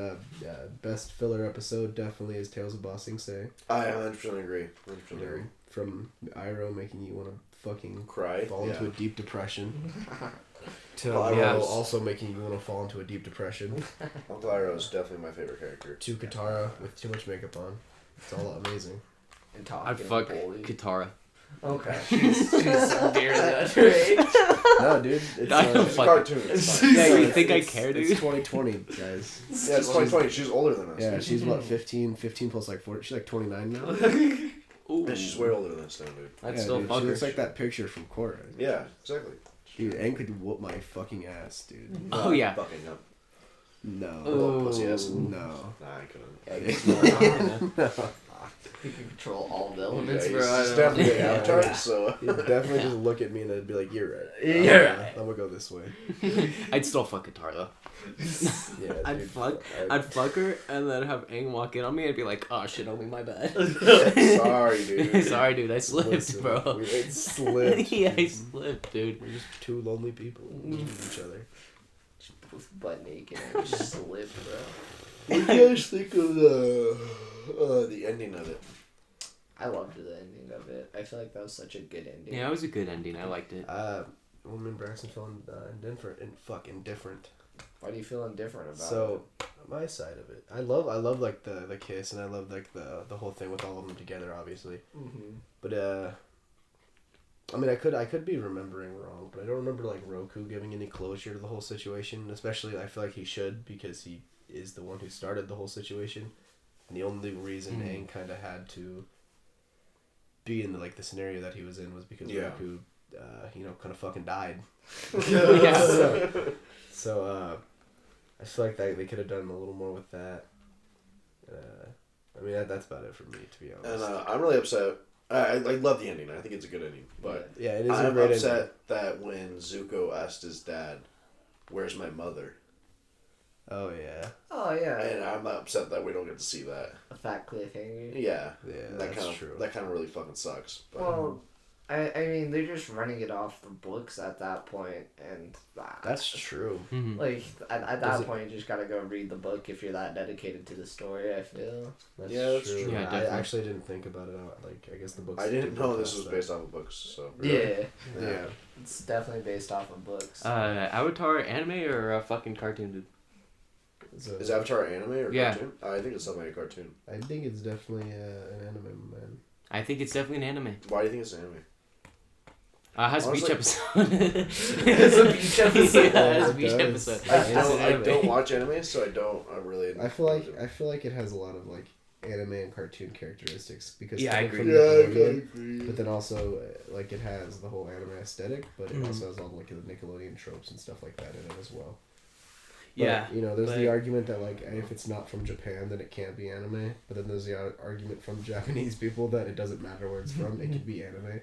best filler episode definitely is Tales of Ba Sing Se. I 100% agree. 100% agree. From Iroh making you want to fucking Cry. fall into Yeah. a deep depression. To Well, Iroh yeah. also making you want to fall into a deep depression. Uncle Iroh is definitely my favorite character. To Katara with too much makeup on. It's all amazing. And talking. I'd fuck bully. Katara. Okay. She's barely at her age. No, dude. It's, I don't It's a fuck- cartoon. It's fine. Yeah, you it's- think I it's- care, It's dude? 2020, guys. Yeah, it's 2020. She's older than us. Yeah, dude. she's what, 15 plus like 40. She's like 29 now. Ooh. Yeah, she's way older than us now, dude. I'd Yeah, still dude, fuck she her. looks like that picture from Korra. Yeah, exactly. Dude, Aang could whoop my fucking ass, dude. Oh, yeah. Fucking no. No. Little pussy ass. No. Nah, I couldn't. No. He can control all the elements, Yeah, bro. he's I definitely an Yeah. avatar, so. He'd definitely just look at me and I'd be like, "You're right. You're I'm right. gonna go this way." I'd still fuck Katara. Yeah, I'd dude, fuck. I'd fuck her and then have Aang walk in on me. I'd be like, "Oh shit, homie, my bad." Sorry, dude. Sorry, dude. I slipped, Listen, bro. It slipped. Yeah, I dude. slipped, dude. We're just two lonely people who need each other. Just both butt naked and just slip, bro. What do you guys think of the ending of it? I loved the ending of it. I feel like that was such a good ending. Yeah, it was a good ending. I liked it. Well, me and Braxton feeling indifferent. Why do you feel indifferent about So, my side of it, I love like the kiss, and I love like the whole thing with all of them together, obviously. it? Mm-hmm. But I mean, I could be remembering wrong, but I don't remember like Roku giving any closure to the whole situation. Especially, I feel like he should because he is the one who started the whole situation, and the only reason Aang kind of had to be in the scenario that he was in was because Roku, kind of fucking died. So I feel like they could have done a little more with that. I mean, that's about it for me, to be honest. And I'm really upset. I love the ending. I think it's a good ending. But yeah, it is a I'm great upset ending. that when Zuko asked his dad, "Where's my mother?" Oh yeah, Oh yeah. And I'm upset that we don't get to see that. A fat cliffhanger. Yeah. yeah, That that's true. That kind of really fucking sucks. But, Well, I mean, they're just running it off the books at that point, and That's true. Mm-hmm. like at Does that it- point, you just gotta go read the book if you're that dedicated to the story. I feel. That's Yeah, that's true. Yeah, I definitely. actually didn't think about it. I guess the books. I didn't know this past was that. based off of books. So Yeah, Yeah. it's definitely based off of books. Avatar anime or a fucking cartoon, dude? So, is Avatar anime or Yeah. cartoon? I think it's something like a cartoon. I think it's definitely an anime, man. I think it's definitely an anime. Why do you think it's anime? It has a beach Honestly- episode. It's a beach episode. Yeah, it has a It beach does. episode. I It's an don't anime. watch anime, so I really. I feel like it has a lot of like anime and cartoon characteristics because Yeah, I coming agree. from Yeah, I Nickelodeon, agree. but then also like it has the whole anime aesthetic, but it Mhm. also has all like the Nickelodeon tropes and stuff like that in it as well. But, Yeah. there's but- the argument that like if it's not from Japan, then it can't be anime. But then there's the argument from Japanese people that it doesn't matter where it's from; it could be anime.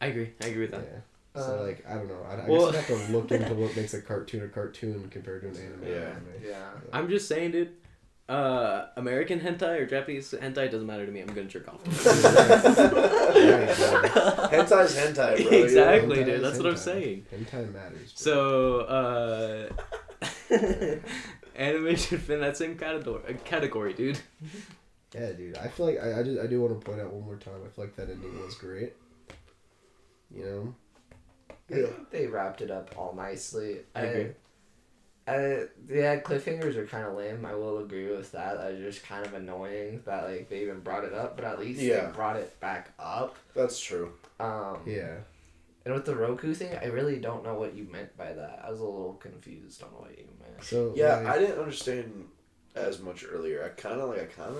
I agree with that. Yeah. So like I don't know. I Well- guess I'd have to look into what makes a cartoon compared to an anime. Yeah. Anime. Yeah. I'm just saying, dude. American hentai or Japanese hentai doesn't matter to me. I'm gonna jerk off. Hentai's hentai, bro. Exactly, Hentai dude. is That's what I'm hentai. saying. Hentai matters. Bro. So, anime should fit in that same category, dude. Yeah, dude. I feel like I do want to point out one more time. I feel like that ending was great. You know. I think they wrapped it up all nicely. I agree. Yeah, cliffhangers are kind of lame. I will agree with that. That's just kind of annoying that like they even brought it up, but at least Yeah. they brought it back up. That's true. Yeah. And with the Roku thing, I really don't know what you meant by that. I was a little confused on what you meant. So Yeah, like, I didn't understand as much earlier. I kind of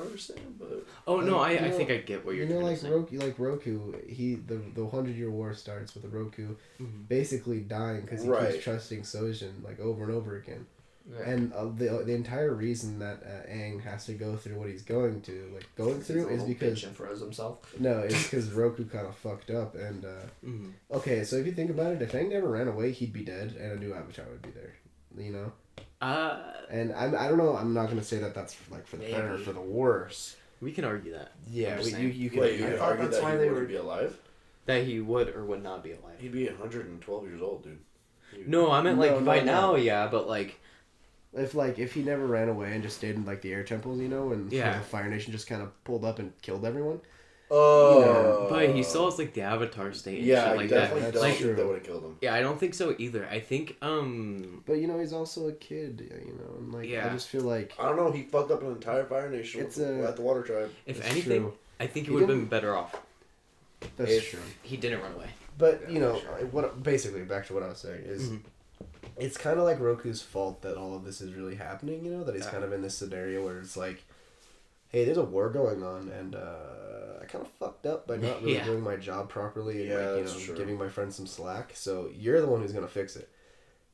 understand, but Oh no, Like, I you know- think I get what you're you know, trying like to say. Roku, the 100-year war starts with the Roku Mhm. basically dying because he Right. keeps trusting Sojin like over and over again. Yeah. And the entire reason that Aang has to go through what he's going through He's a is little because bitch and froze himself. no, it's because Roku kind of fucked up. And Mhm. okay, so if you think about it, if Aang never ran away, he'd be dead, and a new Avatar would be there. You know. And I don't know. I'm not gonna say that that's like for the better or Maybe. for the worse. We can argue that. Yeah, I'm just you saying. you can. wait, you I could thought argue that's that why he they wouldn't were- be alive? That he would or would not be alive. He'd be 112 years old, dude. No, I meant like No, right no. now, yeah, but like If he never ran away and just stayed in like the air temples, and Yeah. the Fire Nation just kind of pulled up and killed everyone. Oh. but he still has like the Avatar state and Yeah, shit I like definitely that. That's don't Like, true. think that would have killed him. yeah, I don't think so either. I think But he's also a kid, and like I Yeah. just feel like I don't know. He fucked up an entire Fire Nation It's at the Water Tribe. if it's anything, true. I think he He would have been didn't- better off That's if true. he didn't run away. But Yeah, for sure. what basically back to what I was saying is. Mhm. It's kind of like Roku's fault that all of this is really happening, that he's Yeah. kind of in this scenario where it's like, hey, there's a war going on, and I kind of fucked up by not really Yeah. doing my job properly and, Yeah, that's true. giving my friends some slack, so you're the one who's going to fix it.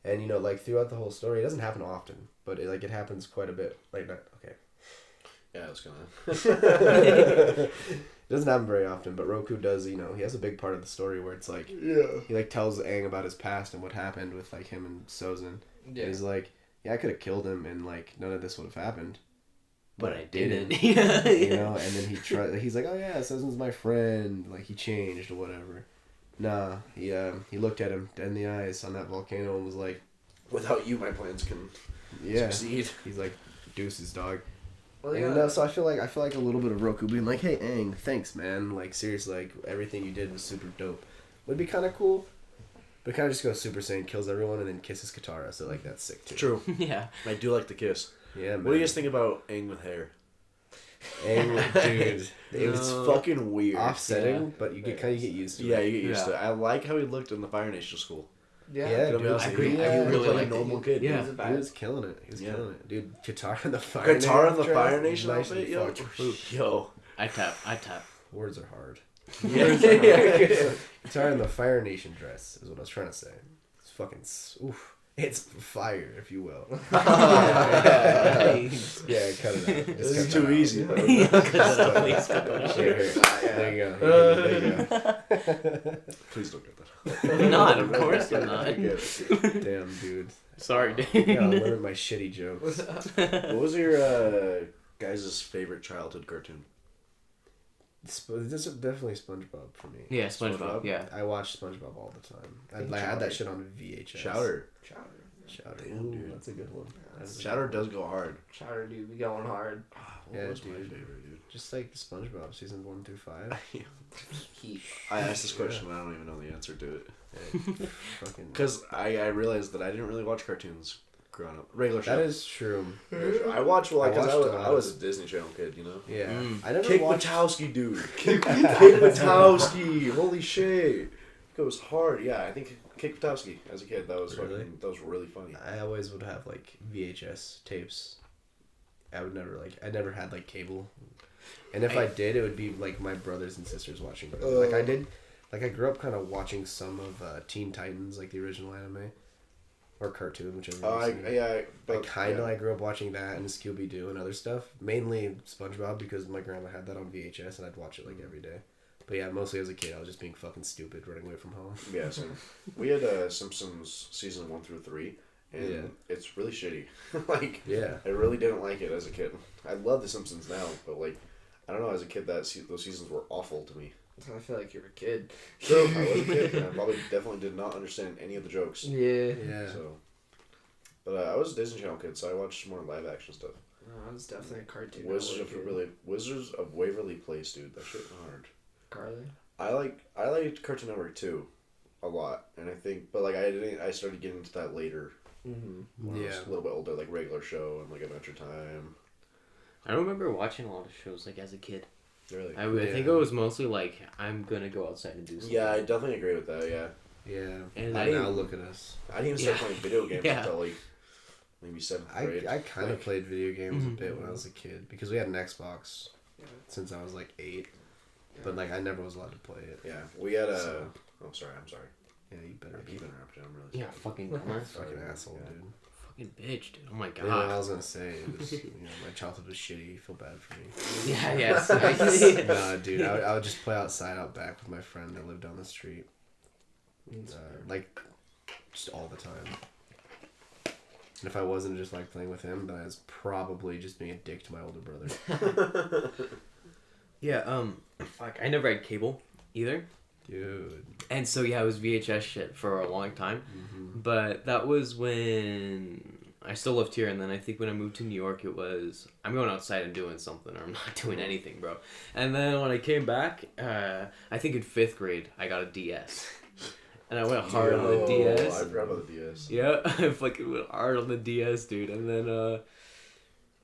And, throughout the whole story, it doesn't happen often, but it happens quite a bit. Like, not, okay. Yeah, that's gonna. It doesn't happen very often, but Roku does. You know, he has a big part of the story where it's like he like tells Aang about his past and what happened with like him and Sozin. Yeah. And he's like, yeah, I could have killed him and like none of this would have happened. But I didn't. You know, and then he's like, oh yeah, Sozin's my friend. Like he changed or whatever. Nah, he looked at him dead in the eyes on that volcano and was like, without you, my plans can succeed. He's like, deuces, dog. Well, And so I feel like a little bit of Roku being like, hey, Aang, thanks, man. Like seriously, like everything you did was super dope. Would be kind of cool. But kind of just goes Super Saiyan, kills everyone, and then kisses Katara. So like that's sick too. True. Yeah. I do like the kiss. Yeah, man. What do you guys think about Aang with hair? Aang, dude, It was fucking weird. offsetting, but you get used to it. Yeah, you get used to it. I like how he looked in the Fire Nation school. Yeah, Dude, I agree. He really like a normal kid. Yeah. He was killing it. He was killing it, dude. Katara in the Fire Nation outfit, yo. Yo. I tap. Words are hard. Yeah. Katara in the Fire Nation dress is what I was trying to say. It's fucking oof. It's fire, if you will. Yeah, cut it out. This is too easy. There you go. Please don't get that. Not, of course I'm not. Damn, dude. Sorry, dude. I gotta limit my shitty jokes. What was your guys' favorite childhood cartoon? This is definitely SpongeBob for me. Yeah, SpongeBob. Yeah. I watched SpongeBob all the time. I had that shit on VHS. Chowder. Damn, Ooh, dude. That's a good one. Chowder does go hard. Chowder, dude, we going hard. What was my favorite, dude? Just like SpongeBob seasons 1 through 5. I asked this question, and I don't even know the answer to it. Fucking. Because I realized that I didn't really watch cartoons growing up. Regular show. That is true. I watched because I I was a Disney Channel kid, you know. Yeah. I never Kick watched. Wachowski, dude. Kick Wachowski. Holy shit. It goes hard. Yeah, I think Kick Wachowski as a kid. That was that was really funny. I always would have like VHS tapes. I never had like cable. And if I did, it would be like my brothers and sisters watching it. Like I did, like I grew up kind of watching some of Teen Titans, like the original anime. Or cartoon, whichever. I grew up watching that and Scooby Doo and other stuff. Mainly SpongeBob because my grandma had that on VHS and I'd watch it like every day. But yeah, mostly as a kid, I was just being fucking stupid running away from home. Yeah, so we had Simpsons season 1 through 3, and it's really shitty. Like, I really didn't like it as a kid. I love The Simpsons now, but like, I don't know, as a kid, those seasons were awful to me. I feel like you're a kid. True, I was a kid, and I probably definitely did not understand any of the jokes. Yeah. So, but I was a Disney Channel kid, so I watched more live action stuff. No, I was definitely a cartoon. Wizards of Waverly Place, dude. That shit hard. Carly. I liked Cartoon Network too, a lot, and I think, but like I started getting into that later. When I was a little bit older, like Regular Show and like Adventure Time. I don't remember watching a lot of shows like as a kid. Really? I think it was mostly like I'm gonna go outside and do something. Yeah, I definitely agree with that. Yeah. Yeah. And now look at us. I didn't even start playing video games until like maybe 7th grade. I kind of played video games a bit when I was a kid because we had an Xbox since I was like 8, but like I never was allowed to play it. Yeah, we had a. Oh, sorry. I'm sorry. Yeah, you better keep interrupting. I'm really sorry. Yeah, fucking fucking asshole, dude. Fucking bitch, dude. Oh my god. You know what I was gonna say? It was, my childhood was shitty. You feel bad for me. Yeah, yes. Nah, dude. I would just play outside out back with my friend that lived down the street. Like, just all the time. And if I wasn't just like playing with him, then I was probably just being a dick to my older brother. Yeah, fuck, I never had cable either. Dude. And so, yeah, it was VHS shit for a long time. But that was when I still lived here. And then I think when I moved to New York, it was, I'm going outside and doing something or I'm not doing anything, bro. And then when I came back, I think in 5th grade, I got a DS. And I went hard on the DS. I forgot about the DS. Yeah, I fucking went hard on the DS, dude. And then, I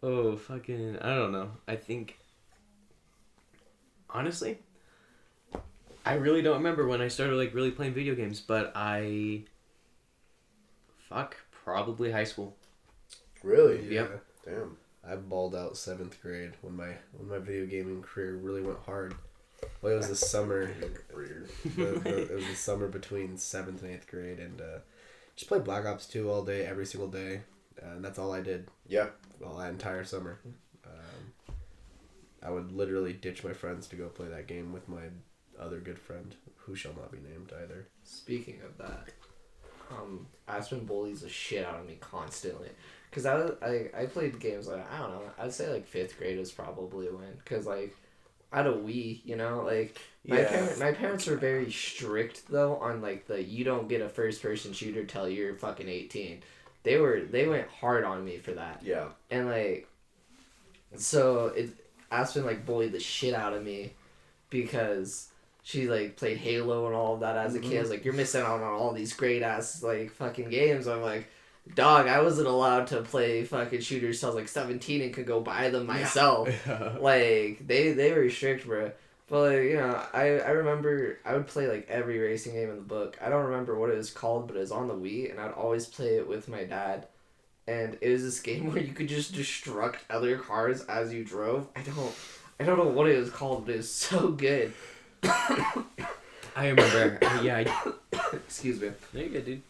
don't know. I think, honestly, I really don't remember when I started, like, really playing video games, but probably high school. Really? Yeah. Yep. Damn. I balled out 7th grade when my video gaming career really went hard. Well, it was the summer. It was the summer between 7th and 8th grade, and just played Black Ops 2 all day, every single day, and that's all I did. Yeah. All that entire summer. I would literally ditch my friends to go play that game with my other good friend, who shall not be named either. Speaking of that, Aspen bullies the shit out of me constantly. Cause I played games like, I don't know, I'd say like 5th grade was probably when, cause like I had a Wii, you know, like my parents were very strict though on like you don't get a first person shooter till you're fucking 18. They went hard on me for that. Yeah. And like, so Aspen like bullied the shit out of me because she like played Halo and all of that as a kid. I was like, you're missing out on all these great ass like fucking games. I'm like, dog, I wasn't allowed to play fucking shooters till I was like 17 and could go buy them myself. Yeah. Like they were strict, bro. But like, you know, I remember I would play like every racing game in the book. I don't remember what it was called, but it was on the Wii, and I'd always play it with my dad. And it was this game where you could just destruct other cars as you drove. I don't know what it was called, but it was so good. I remember. Excuse me. There you go, dude.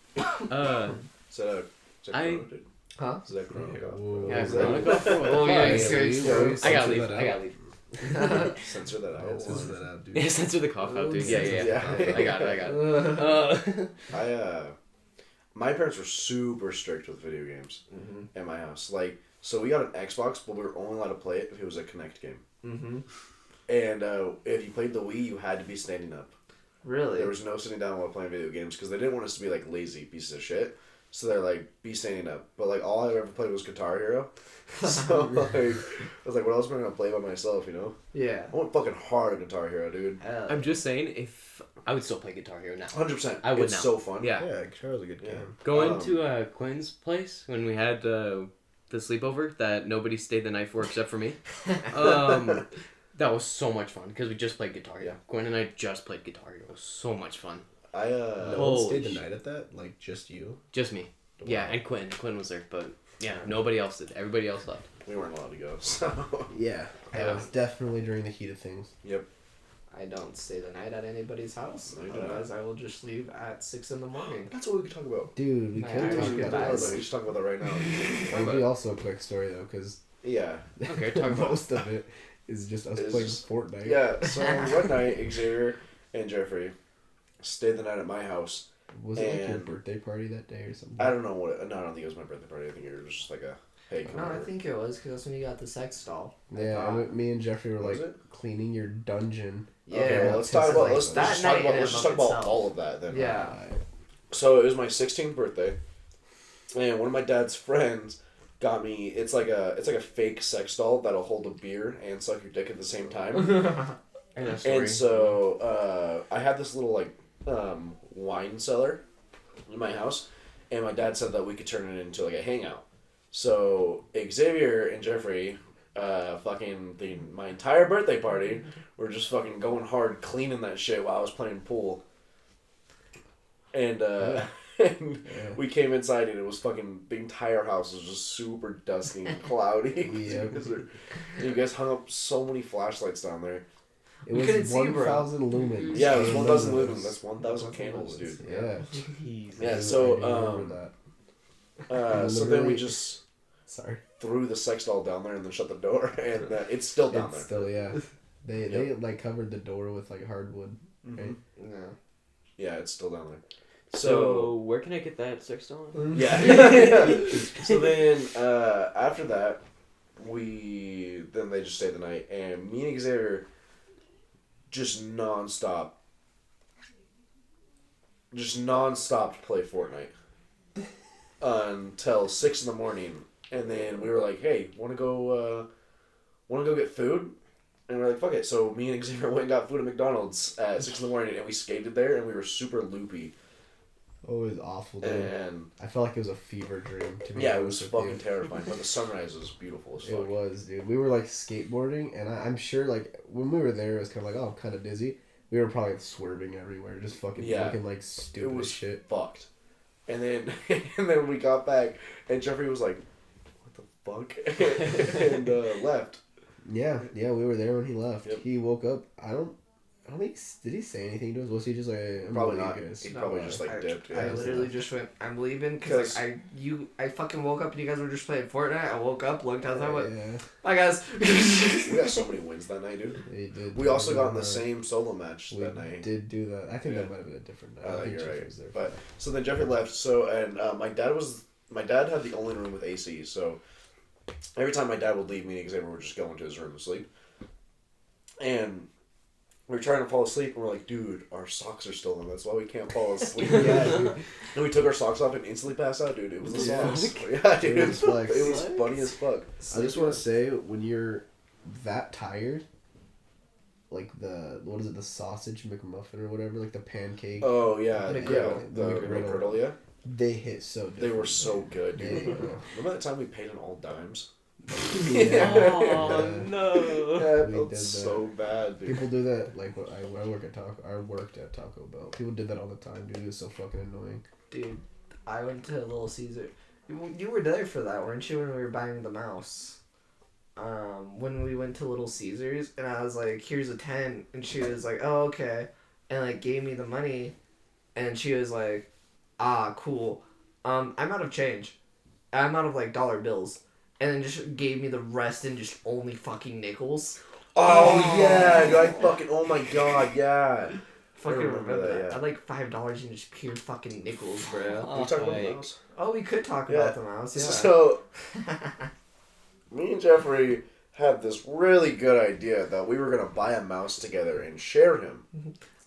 Is that Chrono, dude? Huh? Is that Chrono? Whoa. Yeah, Is that- Oh, yeah, Yeah, serious. I gotta leave. I gotta leave. Censor that out. Censor that out, dude. Yeah, censor the cough out, dude. Yeah. Yeah. I got it. My parents were super strict with video games at my house. Like, so we got an Xbox, but we were only allowed to play it if it was a Kinect game. Mm-hmm. And if you played the Wii, you had to be standing up. Really? There was no sitting down while playing video games because they didn't want us to be like lazy pieces of shit. So they're like, be standing up. But like, all I ever played was Guitar Hero. So like, I was like, what else am I gonna play by myself? You know? Yeah. I went fucking hard at Guitar Hero, dude. Hell. I'm just saying, if I would still play Guitar Hero now. 100%. I would it's now. so fun. Yeah. Yeah, Guitar was a good Yeah. game. Going to Quinn's place when we had the sleepover that nobody stayed the night for except for me. That was so much fun because we just played Guitar Hero. Yeah. Gwen and I just played Guitar Hero. It was so much fun. No Holy one stayed the shit. night at that? Like, just you? Just me. Yeah, and Quinn. Quinn was there, but yeah, nobody else did. Everybody else left. We weren't allowed to go. So. Yeah. Yeah. That was definitely during the heat of things. Yep. I don't stay the night at anybody's house. No, you don't. Otherwise, I will just leave at 6 in the morning. That's what we could talk about. Dude, we My could Irish talk goodbyes. about We should talk about that right now. It'll be also a quick story, though, because Yeah. Okay, talk about most of it is just us It's playing just- Fortnite. Yeah, so one night, Xavier and Geoffery stayed the night at my house. Was it like your And- birthday party that day or something? I don't know what. No, I don't think it was my birthday party. I think it was just like a hey. Come No, I over. think it was because that's when you got the sex doll. Yeah, me and Jeffrey were Was like it? cleaning your dungeon. Yeah. Okay, well, let's talk about Like, let's that just talk night about in let's and just of talk about itself. all of that then. Yeah. So it was my 16th birthday, and one of my dad's friends got me. It's like a fake sex doll that'll hold a beer and suck your dick at the same time. And so I had this little like wine cellar in my house, and my dad said that we could turn it into like a hangout. So Xavier and Geoffrey, my entire birthday party, were just fucking going hard cleaning that shit while I was playing pool. And and we came inside and it was fucking the entire house was just super dusty and cloudy. Yeah. You guys hung up so many flashlights down there. It We couldn't was see, bro. 1,000 lumens. Yeah, it was And 1,000 those- lumens. That's 1,000 candles, dude. Yeah. Yeah, I so do remember so then we Literally- just Sorry. threw the sex doll down there and then shut the door, and it's still down It's there. still, yeah. They like covered the door with like hardwood, right? Yeah. Yeah, it's still down there. So where can I get that sex doll? Yeah. So then after that, they just stayed the night, and me and Xavier just nonstop play Fortnite until 6 in the morning, and then we were like, "Hey, want to go get food?" And we're like, "Fuck it!" So me and Xavier went and got food at McDonald's at 6 in the morning, and we skated there, and we were super loopy, Oh, it was awful, dude. and I felt like it was a fever dream, to be yeah, it honest was with fucking you. terrifying. But the sunrise was beautiful as fuck. It was, dude. We were like skateboarding, and I'm sure like when we were there, it was kind of like, oh, I'm kind of dizzy. We were probably swerving everywhere, just fucking Yeah. looking like It stupid was as shit. fucked. And then we got back, and Geoffrey was like, "What the fuck?" and left. Yeah, we were there when he left. Yep. He woke up. I I don't think did he say anything to us? Was he just like I'm Probably leaving, not. guys? He probably just like dipped. I Yeah. literally just went, I'm leaving because like, I fucking woke up and you guys were just playing Fortnite. I woke up, looked outside, I went, bye guys. We got so many wins that night, dude. He did. We also got in the same solo match that night. We did do that. I think that might have been a different night. I think you're Jeffrey right. was there. But so then Jeffrey left. So and my dad had the only room with AC. So every time my dad would leave, me and Xavier would just go into his room to sleep. And we were trying to fall asleep, and we're like, dude, our socks are still on. That's why we can't fall asleep. Yeah, dude. And we took our socks off and instantly passed out, dude. It was the socks. Yeah. Yeah, dude. It was flex. It was funny as fuck. I just want to say, when you're that tired, like the sausage McMuffin or whatever, like the pancake. Oh, yeah. McGriddle. The McGriddle, yeah. They hit so different. They were so good, dude. Yeah. Remember that time we paid in all dimes? Oh no! Yeah, We it felt did so bad, dude. People do that, like, when I worked at Taco Bell. People did that all the time, dude. It was so fucking annoying. Dude, I went to Little Caesar. You were there for that, weren't you, when we were buying the mouse? When we went to Little Caesars, and I was like, here's a 10, and she was like, oh, okay, and, like, gave me the money, and she was like, ah, cool, I'm out of change. I'm out of, like, dollar bills. And then just gave me the rest in just only fucking nickels. Oh, yeah, dude, oh my god, yeah. Fucking remember that. yeah. I had like $5 in just pure fucking nickels, bro. Can we talk about the mouse? Oh, we could talk about the mouse, yeah. So, me and Jeffrey had this really good idea that we were going to buy a mouse together and share him.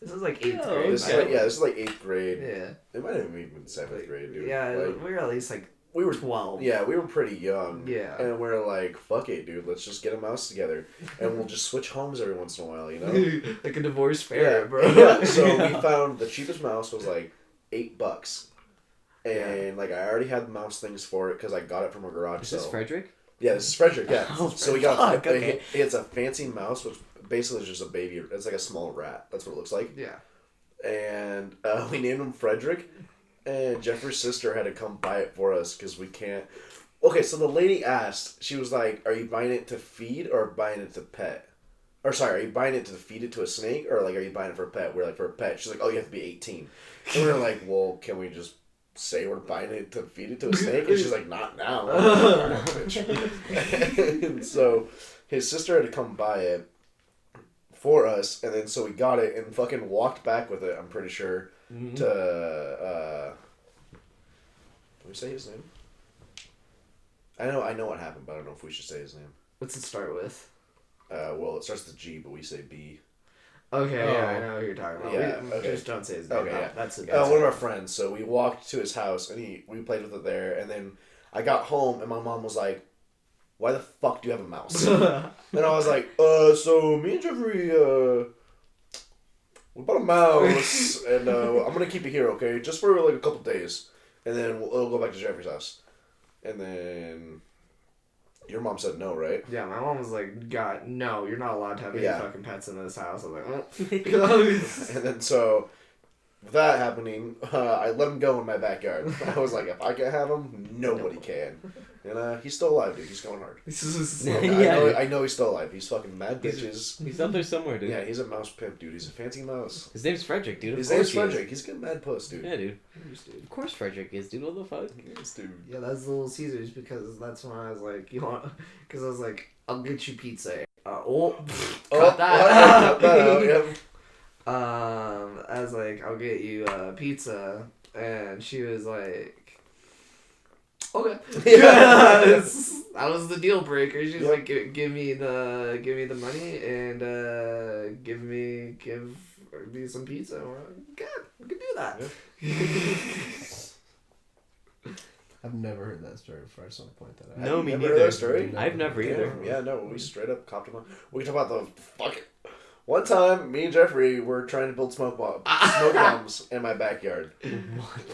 This is like 8th Oh, grade. This is like 8th grade. Yeah. It might have even been 7th grade, dude. Yeah, Like, we were at least like we were 12. Yeah, we were pretty young. Yeah. And we are like, fuck it, dude. Let's just get a mouse together. And we'll just switch homes every once in a while, you know? Like a divorce fair, bro. Yeah. So we found the cheapest mouse was like $8. And like I already had the mouse things for it because I got it from a garage Is sale. this Frederick? Yeah, this is Frederick, yeah. Oh, So we got fuck, okay. it's a fancy mouse, which basically is just a baby. It's like a small rat. That's what it looks like. Yeah. And we named him Frederick. And Jeffrey's sister had to come buy it for us because we can't. Okay, so the lady asked, she was like, are you buying it to feed or buying it to pet? Or sorry, are you buying it to feed it to a snake or like are you buying it for a pet? We're like, for a pet. She's like, oh, you have to be 18. And we're like, well, can we just say we're buying it to feed it to a snake? And she's like, not now. And so his sister had to come buy it for us, and then so we got it and fucking walked back with it, I'm pretty sure, to, can we say his name? I know what happened, but I don't know if we should say his name. What's it start with? Well, it starts with G, but we say B. Okay, Oh. yeah, I know who you're talking about. Yeah, We okay. just don't say his name. Okay, yeah. That's it. One of our friends. So we walked to his house, and we played with it there, and then I got home, and my mom was like, why the fuck do you have a mouse? And I was like, so me and Jeffrey, we bought a mouse, and I'm gonna keep it here, okay? Just for like a couple days, and then it'll go back to Jeffrey's house. And then your mom said no, right? Yeah, my mom was like, God, no, you're not allowed to have any Yeah. fucking pets in this house. I was like, And then so, with that happening, I let him go in my backyard. I was like, if I can have him, nobody can. And he's still alive, dude. He's going hard. Yeah. I know he's still alive. He's fucking mad bitches. He's out there somewhere, dude. Yeah, he's a mouse pimp, dude. He's a fancy mouse. His name's Frederick, dude. His Of name's course he is. Frederick. He's getting mad puss, dude. Yeah, dude. Of course Frederick is, dude. What the fuck? Yes, dude. Yeah, that's Little Caesars because that's when I was like, you want? Because I was like, I'll get you pizza. Cut that. Cut that out, yeah. I was like, I'll get you pizza, and she was like, okay. Yeah. That was the deal breaker. She was Yep. like, give me the money and give me some pizza. And we're like, good, we can do that. I've never heard that story before. I just want to point that out. No, me Never heard neither. that story? I've never either. Yeah, no, we straight up copped him up. We can talk about the fucking... One time, me and Jeffrey were trying to build smoke bombs in my backyard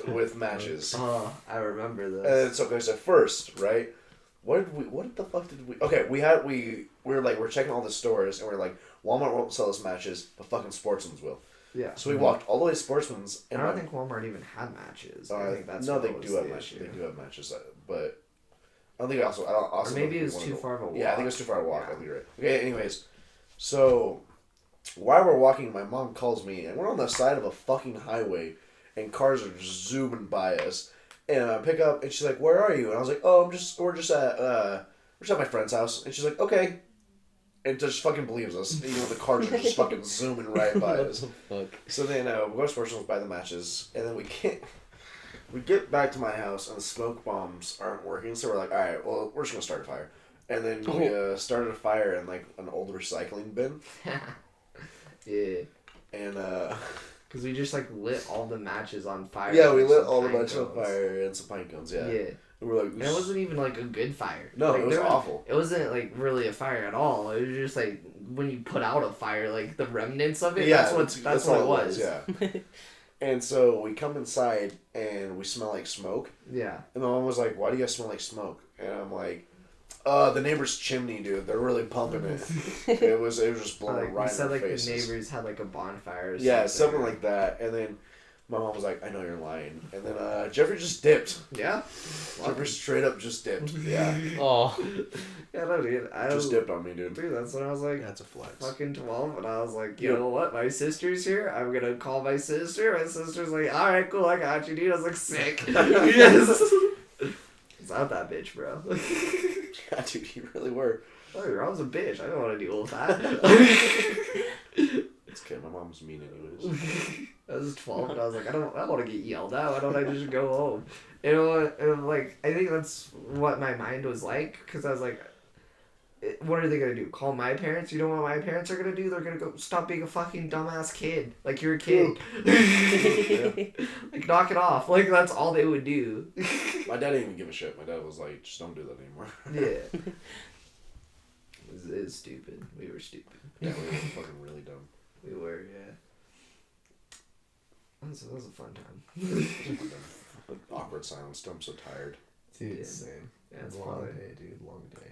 with matches. Oh, I remember this. And so, guys, at first, right? What the fuck did we... Okay, we're checking all the stores, and we're like, Walmart won't sell us matches, but fucking Sportsman's will. Yeah. So we walked all the way to Sportsman's. I And don't think Walmart even had matches. I think that's no, what they was do have the matches. issue. They do have matches, but I don't think also. I don't, also Or maybe don't it was think too we wanna far of a walk. Yeah, I think it was too far to walk. Yeah. I think you're right. Okay, anyways, so while we're walking, my mom calls me, and we're on the side of a fucking highway, and cars are just zooming by us. And I pick up, and she's like, "Where are you?" And I was like, "Oh, we're just at my friend's house." And she's like, "Okay," and just fucking believes us. You know, the cars are just fucking zooming right by us. Fuck. So then we go to Sportsman's, buy the matches, and then we get back to my house, and the smoke bombs aren't working. So we're like, "All right, well, we're just gonna start a fire." And then we started a fire in like an old recycling bin. Yeah. And because we just like lit all the matches on fire. yeah, we like, lit some all the pine matches on cones. fire and some pine cones. Yeah. Yeah. And we're like, And it wasn't even like a good fire. No, like, it was awful. It wasn't like really a fire at all. It was just like when you put out a fire, like the remnants of it. Yeah, that's what it was. Yeah. And so we come inside and we smell like smoke. Yeah. And my mom was like, "Why do you guys smell like smoke?" And I'm like, the neighbor's chimney, dude. They're really pumping it. It was just blowing right in said our like faces. the neighbors had like a bonfire. Or Yeah, something like that. And then my mom was like, "I know you're lying." And then Geoffrey just dipped. Yeah. Geoffrey straight up just dipped. Yeah. Oh. Yeah, no, dude. Just dipped on me, dude. Dude, that's when I was like, That's a flex. fucking 12, and I was like, you know what? My sister's here. I'm gonna call my sister. My sister's like, all right, cool, I got you, dude. I was like, sick. Yes. It's out that bitch, bro. Yeah, dude, you really were. Oh, I was a bitch. I don't want to deal with that. It's okay. My mom's mean anyways. I was 12, and I was like, I don't want to get yelled at. Why don't I just go home? You know, and like, I think that's what my mind was like, because I was like, what are they gonna do? Call my parents? You know what my parents are gonna do? They're gonna go stop being a fucking dumbass kid. Like you're a kid. Like knock it off. Like that's all they would do. My dad didn't even give a shit. My dad was like, "Just don't do that anymore." Yeah. It was stupid. We were stupid. Yeah, we were fucking really dumb. We were, yeah. That was a fun time. Awkward silence. I'm so tired. Dude, Yeah. same. Yeah, it's long probably day, dude. Long day.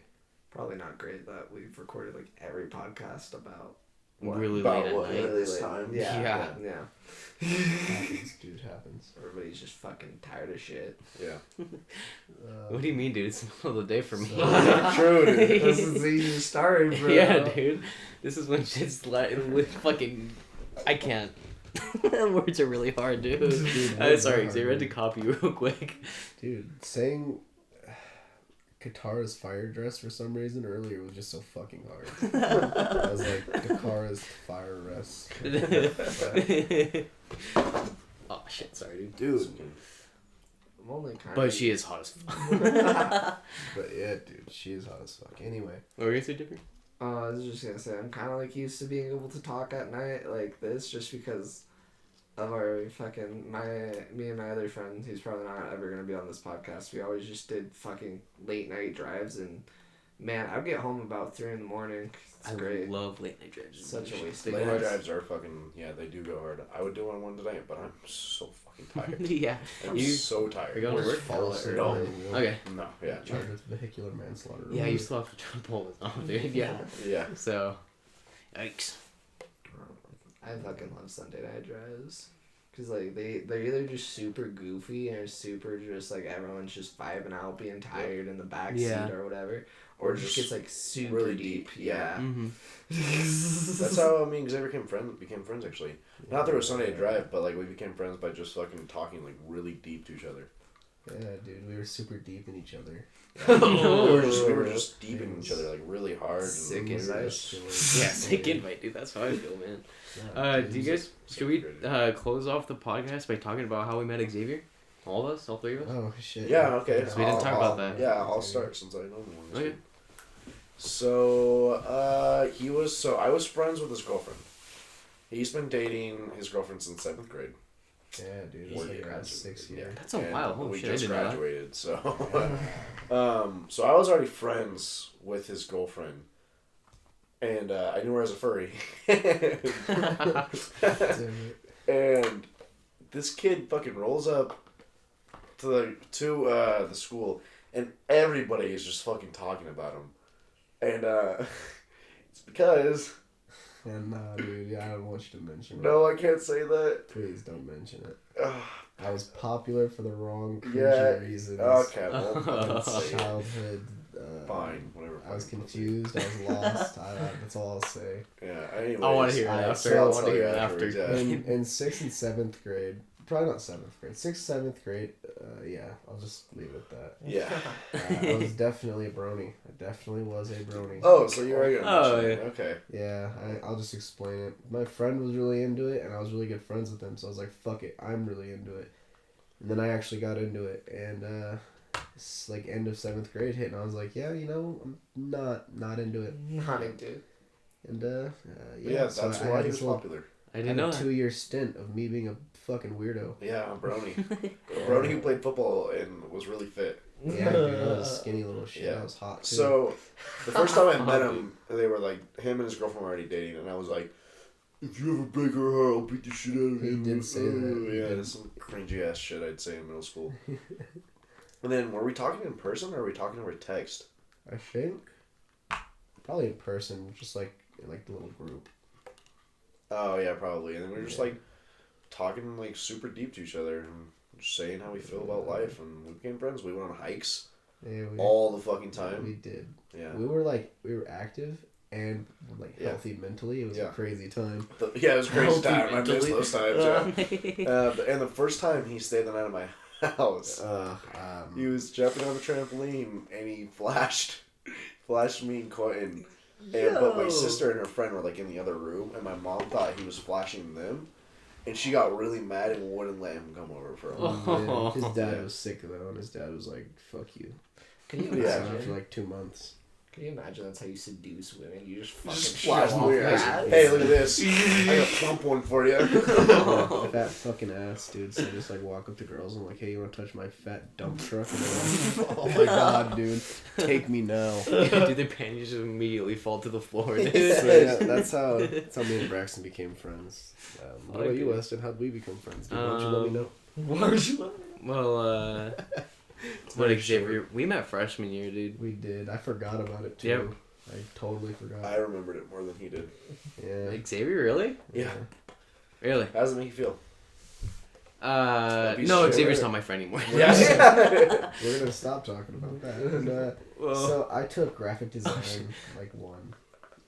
probably not great that we've recorded like every podcast about Really About late at what? night. Really this time? Yeah. Happens, dude. Happens. Everybody's just fucking tired of shit. Yeah. What do you mean, dude? It's the middle of the day for me. True, dude. This is the easiest start, bro. Yeah, dude. This is when shit's like fucking. I can't. Words are really hard, dude. Dude, words Sorry, are Xavier, I had to hard, copy you real quick. Dude, saying Katara's fire dress for some reason earlier was just so fucking hard. I was like, Katara's fire dress. Oh shit, sorry, dude. Dude. I'm only kind But of. she is hot as fuck. But yeah, dude, she is hot as fuck. Anyway. What were you gonna say, different? I was just gonna say I'm kind of like used to being able to talk at night like this just because of our fucking me and my other friend who's probably not ever gonna be on this podcast. We always just did fucking late night drives and man, I'd get home about 3 in the morning. It's great. I love late night drives. Such a waste of Late night gas. drives are fucking, yeah, they do go hard. I would do one tonight, but I'm so fucking tired. Yeah. I'm You- so Are tired. you going to work? Fall asleep. No. Okay. No, yeah. Charged with vehicular manslaughter. Yeah, you still have to pull this off, dude. Yeah. Yeah. So, yikes. I fucking love Sunday night drives. Cause like they're either just super goofy or super just like everyone's just vibing out, being tired in the back Yeah. seat or whatever, or just gets like super really deep. deep, yeah. Mm-hmm. That's how me and Xavier became friends actually. Not through a Sunday drive, but like we became friends by just fucking talking like really deep to each other. Yeah, dude, we were super deep in each other. We were just deep in each other like really hard. Sick and we were invite. just- Yeah, sick invite, dude. That's how I feel, man. Do you guys? Should we close off the podcast by talking about how we met Xavier? All of us, all three of us. Oh shit. Yeah, okay. So we didn't talk about that. Yeah, I'll start since I know more. Okay. So, I was friends with his girlfriend. He's been dating his girlfriend since 7th grade. Yeah, dude, We're it's like graduating. 6 years. That's a And while. Holy we shit, I just didn't know that. graduated, so so I was already friends with his girlfriend, and I knew her as a furry. And this kid fucking rolls up to the school, and everybody is just fucking talking about him, and it's because And dude, yeah, I don't want you to mention it. no, I can't say that. Please don't mention it. Ugh, I was popular for the wrong Yeah, reasons. okay, well, I didn't say it. Childhood Fine, whatever. I was confused. I was lost. That's all I'll say. Yeah. Anyways, I want to hear it after. I want to hear it after. In 6th and 7th grade, probably not 7th grade. 6th, 7th grade. Yeah, I'll just leave it at that. Yeah. I was definitely a brony. I definitely was a brony. Oh, so you're already gonna Oh, mention yeah. it. Okay. Yeah, I'll just explain it. My friend was really into it, and I was really good friends with him, so I was like, fuck it, I'm really into it. And then I actually got into it, and it's like end of 7th grade hit, and I was like, yeah, you know, I'm not into it. Not into it. And Yeah, so that's I why had he this was little, popular. I I didn't had know a that. 2-year stint of me being a fucking weirdo. Yeah, a brony. A brony who played football and was really fit. Yeah, dude, I was a skinny little shit. Yeah. I was hot too. So, the first time I met him, they were like, him and his girlfriend were already dating, and I was like, if you ever break her heart, I'll beat the shit out of you. He did say that. Yeah, that's some cringy ass shit I'd say in middle school. And then, were we talking in person or were we talking over text? I think probably in person, just like in like the little group. Oh, yeah, probably. And then we were just like talking like super deep to each other and just saying how we feel about life, and we became friends. We went on hikes Yeah, all the fucking time. we did. Yeah. We were active and like healthy mentally. It was a crazy time. Yeah, it was a crazy Healthy time. I miss mentally. those times, yeah. And the first time he stayed the night at my house, he was jumping on the trampoline and he flashed me and Quentin. And, but my sister and her friend were like in the other room, and my mom thought he was flashing them, and she got really mad and wouldn't let him come over for a while. Oh, his dad was sick though, and his dad was like, "Fuck you." Can you Yeah. imagine? For like 2 months. Can you imagine that's how you seduce women? You just fucking Just show flash off me. your ass. Hey, look at this! I got a plump one for you. Fat fucking ass, dude. So I just like walk up to girls and I'm like, "Hey, you want to touch my fat dump truck?" And they're like, "Oh my god, dude, take me now." Dude, their panties just immediately fall to the floor. Dude. So yeah, that's how me and Braxton became friends. What about you, Okay. Weston? How'd we become friends? Dude? Why don't you let me know? Why would you? Well, what Xavier? We met freshman year, dude. We did. I forgot about it too. Yep. I totally forgot. I remembered it more than he did. Yeah. Xavier, really? Yeah. Really? How does it make you feel? No, shit. Xavier's not my friend anymore. Yeah. We're gonna stop talking about that. And, Well, so I took graphic design like 1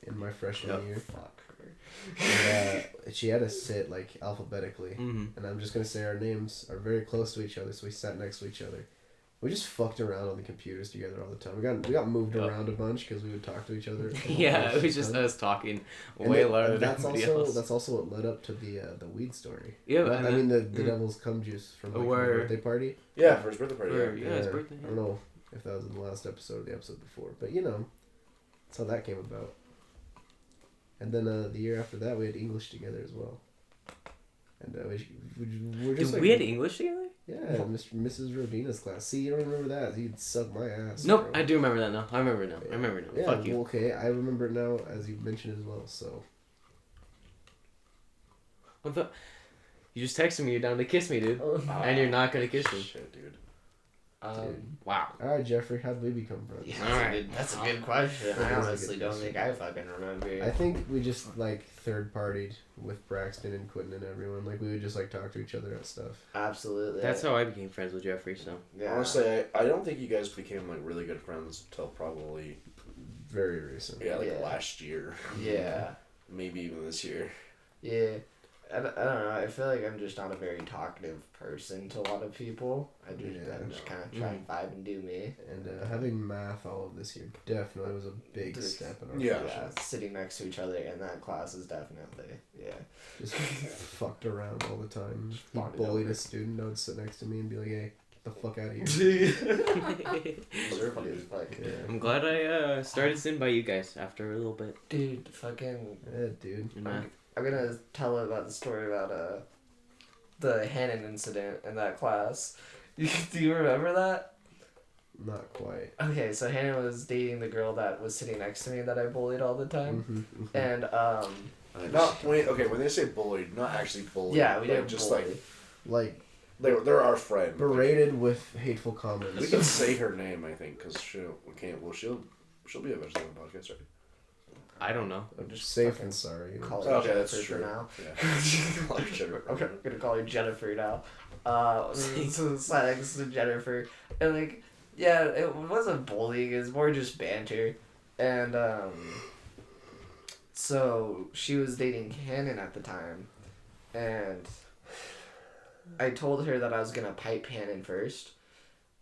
in my freshman year. Fuck her. And, she had us sit like alphabetically, mhm. and I'm just gonna say our names are very close to each other, so we sat next to each other. We just fucked around on the computers together all the time. We got moved around a bunch because we would talk to each other. Yeah, it was just us talking way And louder than that's everybody also else. that's also what led up to the weed story. Yeah, But, and I mean then- the devil's cum juice from like, my Where- birthday party. Yeah, for his birthday party. Or- Yeah. yeah, his birthday. I don't know if that was in the last episode or the episode before, but you know, that's how that came about. And then the year after that, we had English together as well. And we're just Dude, like, we had English together? yeah, Mrs. Ravina's class. See, you don't remember that? He'd suck my ass. Nope, bro. I do remember that now. I remember now. I remember now. Yeah, Fuck you. well, okay, I remember it now as you mentioned it as well. So What the? You just texted me you're down to kiss me, dude. And you're not gonna kiss me. Shit, dude. Wow. all right, Jeffrey, how did we become friends? Yeah, Alright. that's a good question. That I is a honestly good don't question. think I fucking remember. I think we just like third partied with Braxton and Quentin and everyone. Like we would just like talk to each other and stuff. Absolutely. That's how I became friends with Geoffrey, so. Yeah. Honestly, I don't think you guys became like really good friends until probably Very recent. like Yeah. last year, Yeah. maybe even this year. Yeah. I don't know. I feel like I'm just not a very talkative person to a lot of people. I'm just kind of try and vibe and do me. And having math all of this year definitely was a big Dude. step in our Yeah. friendship. Sitting next to each other in that class is definitely, yeah. Just fucked around all the time. He bonded bullied over. a student. I would sit next to me and be like, "Hey, get the fuck out of here." Funny as fuck. Yeah, I'm glad I started sitting by you guys after a little bit. Dude, fucking. yeah, dude. In math. I'm gonna tell about the story about the Hannon incident in that class. Do you remember that? Not quite. Okay, so Hannon was dating the girl that was sitting next to me that I bullied all the time, Mhm, mhm. and Not when they say bullied, not actually bullied. yeah, we like, didn't just bully. Like they're our friend. berated with hateful We comments. can say her name, I think, because she'll be eventually on the podcast, right? I don't know. I'm just safe and sorry. Call her Okay, Jennifer that's for true. now. Yeah. Call her Jennifer. I'm gonna call her Jennifer now. So sat next to Jennifer, and like Yeah, it wasn't bullying. It was more just banter, and so she was dating Hannon at the time, and I told her that I was gonna pipe Hannon first,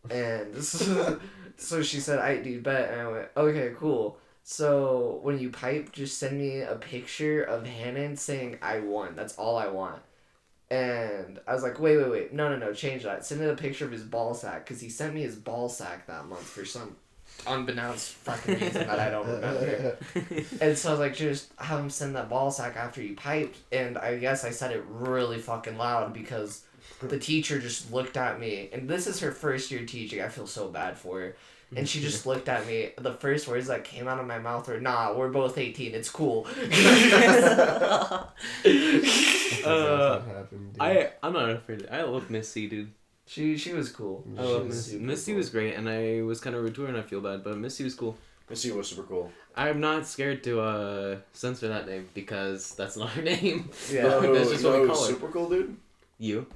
and so she said, "I do bet," and I went, "Okay, cool." So when you pipe, just send me a picture of Hannon saying I won. That's all I want. And I was like, wait, no, change that. Send me a picture of his ball sack, because he sent me his ball sack that month for some unbeknownst fucking reason that I don't remember. And so I was like, just have him send that ball sack after you piped. And I guess I said it really fucking loud because the teacher just looked at me. And this is her first year teaching. I feel so bad for her. And she just looked at me. The first words that came out of my mouth were, "Nah, we're both 18. It's cool." I'm not afraid. I love Missy, dude. She was cool. I love Missy. Missy was great, and I was kind of rude to her, and I feel bad, but Missy was cool. Missy was super cool. I'm not scared to censor that name because that's not her name. Yeah, That's just what we call her. Super cool, dude. You?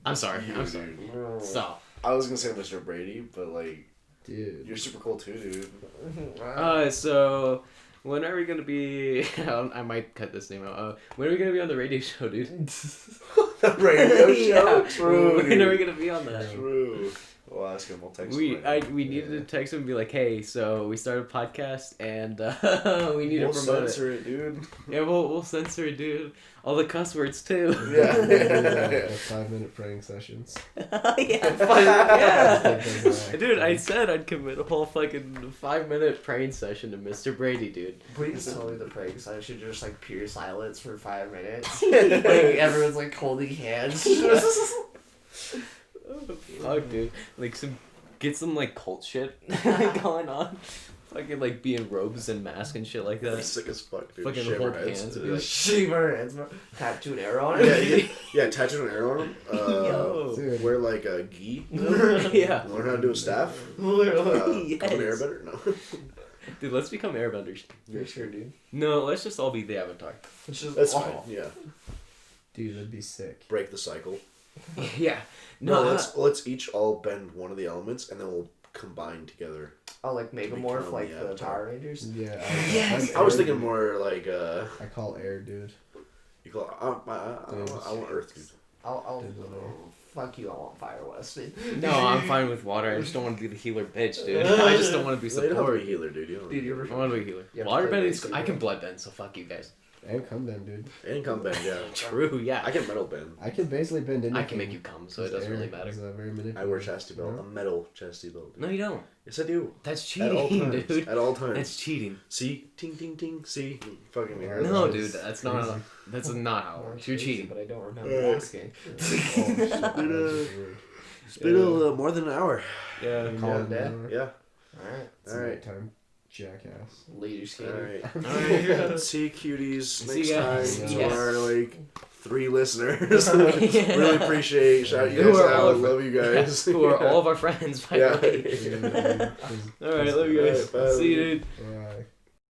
I'm sorry. I'm sorry. Dude. Stop. I was gonna say Mr. Brady, but like, dude, you're super cool too, dude. So when are we gonna be? I might cut this name out. When are we gonna be on the radio show, dude? The radio show. Yeah. True. When are we gonna be on that? True. We'll ask him. We'll text him. We needed to text him and be like, hey, so we started a podcast and we need to promote censor it, dude. Yeah, we'll censor it, dude. All the cuss words too. Yeah. 5-minute praying sessions. Yeah. Dude, I said I'd commit a whole fucking 5-minute praying session to Mr. Brady, dude. Please tell me the prank session just like pure silence for 5 minutes. Like everyone's like holding hands. Fuck, dude. Like get some like cult shit going on. Fucking like be in robes and masks and shit like that. Sick as fuck, dude. Fucking Shaver hold heads. hands and be like, Shave our hands, tattoo an arrow on it. Yeah, tattoo an arrow on him. Dude. Wear like a gi. Yeah. Learn how to do a staff. Literally. Become an airbender. No. Dude, let's become airbenders. For sure, dude. No, let's just all be the Avatar. It's just That's fine. Yeah. Dude, that'd be sick. Break the cycle. Yeah. No, let's each all bend one of the elements and then we'll combine together. Oh, like Megamorph, Become like the the Avatar. Power Rangers. Yeah. Yes! I was thinking more like I call air, dude. you call I want Earth, dude. I'll Dude, fuck you. I want Fire Weston. No, I'm fine with water. I just don't want to be the healer bitch, dude. I just don't want to be You don't have to support. be a healer, dude. You don't. Dude, you're I want to be a healer. You have to Water play bending, basic, I can bro. blood bend, so fuck you guys. And come bend, dude. And come bend, yeah. True, yeah. I can metal bend. I can basically bend anything. I can make you come, so it doesn't really matter. Very I wear chastity belt, a metal chastity belt. No, you don't. Yes, I do. That's At all cheating, times. dude. At all times. That's cheating. See, ting ting ting. See, fucking me. No, That's dude, that's not. crazy. That's not how it works. You're cheating. But I don't remember asking. It's been more than an hour. Yeah. Call it dead. Yeah. Alright. It's All right. nighttime, jackass. Later All skater. right. Alright. See you, cuties. See Next you time guys. to Yes. our 3 listeners. Really appreciate. Shout you Who guys are all out. of- Love you guys. Who are all of our friends, by Yeah. the way. Alright, love you guys. Alright, bye. See you, dude. Yeah.